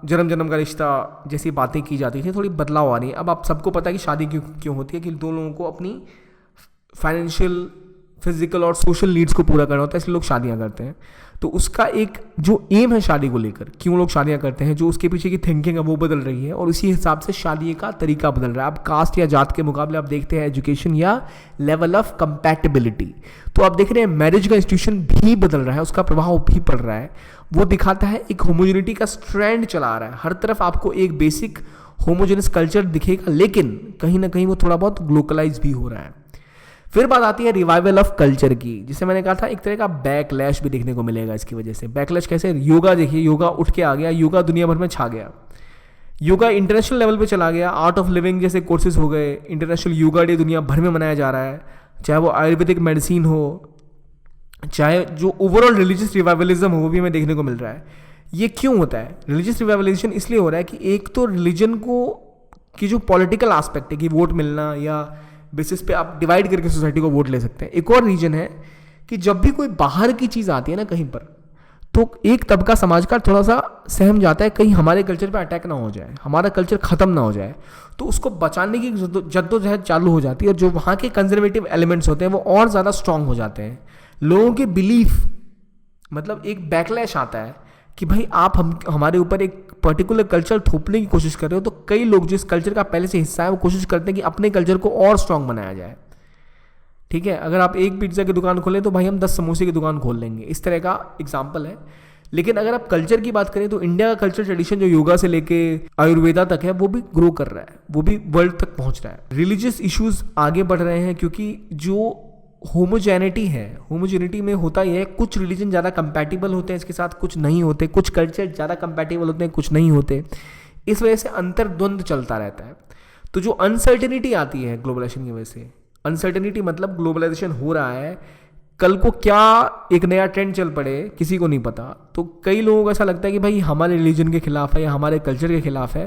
जन्म जन्म का रिश्ता जैसी बातें की जाती थी, थोड़ी बदलाव आ रही है। अब आप सबको पता है कि शादी क्यों होती है, कि दो लोगों को अपनी फाइनेंशियल, फिजिकल और सोशल नीड्स को पूरा करना होता है, इसलिए लोग शादियां करते हैं। तो उसका एक जो एम है शादी को लेकर, क्यों लोग शादियां करते हैं, जो उसके पीछे की थिंकिंग है वो बदल रही है, और उसी हिसाब से शादी का तरीका बदल रहा है। अब कास्ट या जात के मुकाबले आप देखते हैं एजुकेशन या लेवल ऑफ कंपैटिबिलिटी। तो आप देख रहे हैं मैरिज का इंस्टीट्यूशन भी बदल रहा है, उसका प्रभाव भी पड़ रहा है। वो दिखाता है एक होमोजेनिटी का स्ट्रेंड चला आ रहा है। हर तरफ आपको एक बेसिक होमोजेनस कल्चर दिखेगा, लेकिन कहीं ना कहीं वो थोड़ा बहुत ग्लोबलाइज भी हो रहा है। फिर बात आती है रिवाइवल ऑफ कल्चर की, जिसे मैंने कहा था एक तरह का बैकलैश भी देखने को मिलेगा इसकी वजह से। बैकलैश कैसे? योगा देखिए, योगा उठ के आ गया, योगा दुनिया भर में छा गया, योगा इंटरनेशनल लेवल पे चला गया। आर्ट ऑफ लिविंग जैसे कोर्सेज हो गए, इंटरनेशनल योगा डे दुनिया भर में मनाया जा रहा है, चाहे वो आयुर्वेदिक मेडिसिन हो, चाहे जो ओवरऑल रिलीजियस रिवाइवलिज्म हो, वो भी हमें देखने को मिल रहा है। ये क्यों होता है? रिलीजियस रिवाइवलाइजेशन इसलिए हो रहा है कि एक तो रिलीजन को की जो पॉलिटिकल एस्पेक्ट है कि वोट मिलना, या बेसिस पे आप डिवाइड करके सोसाइटी को वोट ले सकते हैं। एक और रीजन है कि जब भी कोई बाहर की चीज़ आती है ना कहीं पर, तो एक तबका समाज का थोड़ा सा सहम जाता है, कहीं हमारे कल्चर पे अटैक ना हो जाए, हमारा कल्चर ख़त्म ना हो जाए, तो उसको बचाने की जद्दोजहद चालू हो जाती है। और जो वहाँ के कंजर्वेटिव एलिमेंट्स होते हैं वो और ज़्यादा स्ट्रांग हो जाते हैं। लोगों के बिलीफ, मतलब एक बैकलैश आता है कि भाई आप हमारे ऊपर एक पर्टिकुलर कल्चर थोपने की कोशिश कर रहे हो। तो कई लोग जो इस कल्चर का पहले से हिस्सा है वो कोशिश करते हैं कि अपने कल्चर को और स्ट्रांग बनाया जाए। ठीक है, अगर आप एक पिज्ज़ा की दुकान खोलें तो भाई हम 10 समोसे की दुकान खोल लेंगे, इस तरह का एग्जाम्पल है। लेकिन अगर आप कल्चर की बात करें तो इंडिया का कल्चर ट्रेडिशन जो योगा से लेके आयुर्वेदा तक है वो भी ग्रो कर रहा है, वो भी वर्ल्ड तक पहुंच रहा है। रिलीजियस इश्यूज आगे बढ़ रहे हैं क्योंकि जो होमोजेनिटी है, होमोजेनिटी में होता ही है, कुछ रिलीजन ज़्यादा कंपैटिबल होते हैं इसके साथ, कुछ नहीं होते, कुछ कल्चर ज़्यादा कंपैटिबल होते हैं, कुछ नहीं होते। इस वजह से अंतर्द्वंद चलता रहता है। तो जो अनसर्टेनिटी आती है ग्लोबलाइजेशन की वजह से, अनसर्टेनिटी मतलब ग्लोबलाइजेशन हो रहा है, कल को क्या एक नया ट्रेंड चल पड़े किसी को नहीं पता। तो कई लोगों को ऐसा लगता है कि भाई हमारे रिलीजन के खिलाफ है या हमारे कल्चर के खिलाफ है,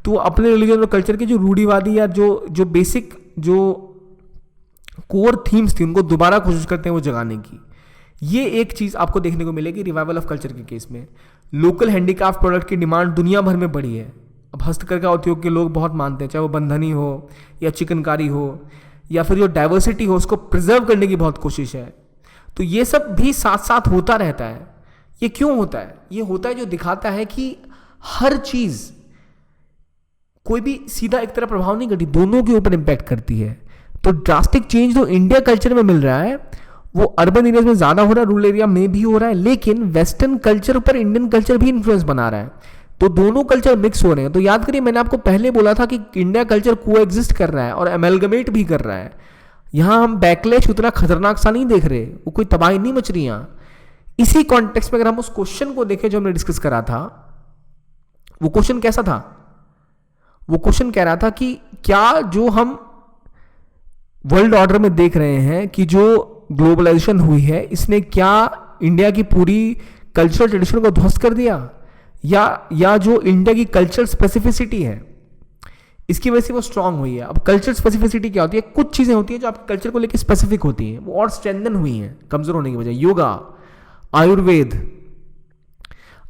तो अपने रिलीजन और कल्चर के जो रूढ़िवादी या जो बेसिक जो कोर थीम्स थी उनको दोबारा कोशिश करते हैं वो जगाने की। ये एक चीज़ आपको देखने को मिलेगी रिवाइवल ऑफ कल्चर के केस में। लोकल हैंडीक्राफ्ट प्रोडक्ट की डिमांड दुनिया भर में बढ़ी है। अब हस्तकरघा उद्योग के लोग बहुत मानते हैं, चाहे वो बंधनी हो या चिकनकारी हो या फिर जो डाइवर्सिटी हो उसको प्रिजर्व करने की बहुत कोशिश है। तो ये सब भी साथ साथ होता रहता है। ये क्यों होता है? ये होता है जो दिखाता है कि हर चीज़ कोई भी सीधा एक तरह प्रभाव नहीं करती, दोनों के ऊपर इम्पैक्ट करती है। तो ड्रास्टिक चेंज जो इंडिया कल्चर में मिल रहा है वो अर्बन एरियाज में ज़्यादा हो रहा है, रूरल एरिया में भी हो रहा है, लेकिन वेस्टर्न कल्चर पर इंडियन कल्चर भी इन्फ्लुएंस बना रहा है। तो दोनों कल्चर मिक्स हो रहे हैं। तो याद करिए मैंने आपको पहले बोला था कि इंडिया कल्चर कोएग्जिस्ट कर रहा है और एमलगमेट भी कर रहा है। यहाँ हम बैकलैश उतना खतरनाक सा नहीं देख रहे, वो कोई तबाही नहीं मच रही यहाँ। इसी कॉन्टेक्स्ट में अगर हम उस क्वेश्चन को देखें जो हमने डिस्कस करा था, वो क्वेश्चन कैसा था? वो क्वेश्चन कह रहा था कि क्या जो हम वर्ल्ड ऑर्डर में देख रहे हैं कि जो ग्लोबलाइजेशन हुई है इसने क्या इंडिया की पूरी कल्चरल ट्रेडिशन को ध्वस्त कर दिया, या जो इंडिया की कल्चरल स्पेसिफिसिटी है, इसकी वजह से वो स्ट्रांग हुई है। अब कल्चर स्पेसिफिसिटी क्या होती है, कुछ चीज़ें होती हैं जो आपके कल्चर को लेकर स्पेसिफिक होती हैं, वो और स्ट्रेंथन हुई हैं कमज़ोर होने की बजाय। योगा, आयुर्वेद,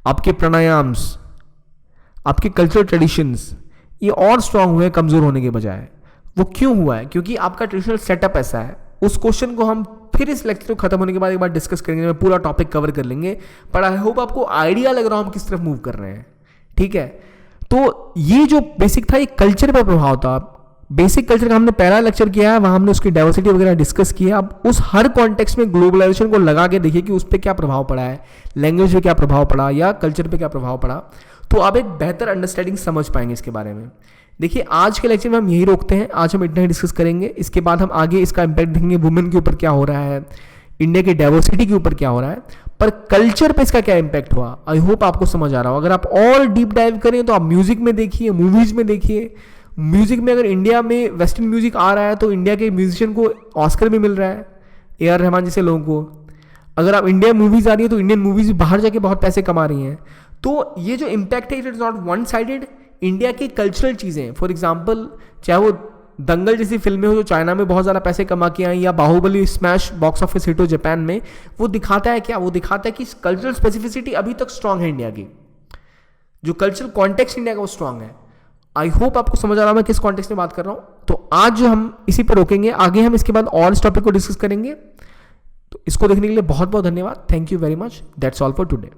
आपके प्राणायाम्स, आपके कल्चरल ट्रेडिशंस, ये और स्ट्रांग हुए कमज़ोर होने के बजाय। वो क्यों हुआ है? क्योंकि आपका ट्रेडिशनल सेटअप ऐसा है। उस क्वेश्चन को हम फिर इस लेक्चर को खत्म होने के बाद एक बार डिस्कस करेंगे, मैं पूरा टॉपिक कवर कर लेंगे, पर आई होप आपको आइडिया लग रहा हो हम किस तरफ मूव कर रहे हैं। ठीक है, तो ये जो बेसिक था ये कल्चर पर प्रभाव था। बेसिक कल्चर का हमने पहला लेक्चर किया है, वहां हमने उसकी डाइवर्सिटी वगैरह डिस्कस किया। अब उस हर कॉन्टेक्स्ट में ग्लोबलाइजेशन को लगा के देखिए कि उस पर क्या प्रभाव पड़ा है, लैंग्वेज पे क्या प्रभाव पड़ा या कल्चर पे क्या प्रभाव पड़ा, तो आप एक बेहतर अंडरस्टैंडिंग समझ पाएंगे इसके बारे में। देखिए आज के लेक्चर में हम यही रोकते हैं, आज हम इतना ही डिस्कस करेंगे। इसके बाद हम आगे इसका इम्पैक्ट देखेंगे, वुमेन के ऊपर क्या हो रहा है, इंडिया की डाइवर्सिटी के ऊपर क्या हो रहा है, पर कल्चर पे इसका क्या इम्पैक्ट हुआ। आई होप आपको समझ आ रहा हो। अगर आप और डीप डाइव करें तो आप म्यूजिक में देखिए, मूवीज में देखिए। म्यूजिक में अगर इंडिया में वेस्टर्न म्यूजिक आ रहा है तो इंडिया के म्यूजिशियन को ऑस्कर भी मिल रहा है, AR रहमान जैसे लोगों को। अगर आप इंडिया मूवीज आ रही है तो इंडियन मूवीज बाहर जाके बहुत पैसे कमा रही हैं। तो ये जो इम्पैक्ट है it is not one sided. India की कल्चरल चीज़ें, फॉर एग्जाम्पल चाहे वो दंगल जैसी फिल्में हो जो चाइना में बहुत ज़्यादा पैसे कमा के आई, या Baahubali smash box office hit हो जापान में, वो दिखाता है क्या? वो दिखाता है कि कल्चरल स्पेसिफिसिटी अभी तक स्ट्रांग है इंडिया की, जो कल्चरल कॉन्टेक्स्ट इंडिया का वो स्ट्रांग है। आई होप आपको समझ आ रहा है मैं किस कॉन्टेक्स्ट में बात कर रहा हूँ। तो आज जो हम इसी पर रोकेंगे, आगे हम इसके बाद और इस टॉपिक को डिस्कस करेंगे। तो इसको देखने के लिए बहुत बहुत धन्यवाद। Thank you very much. That's all for today.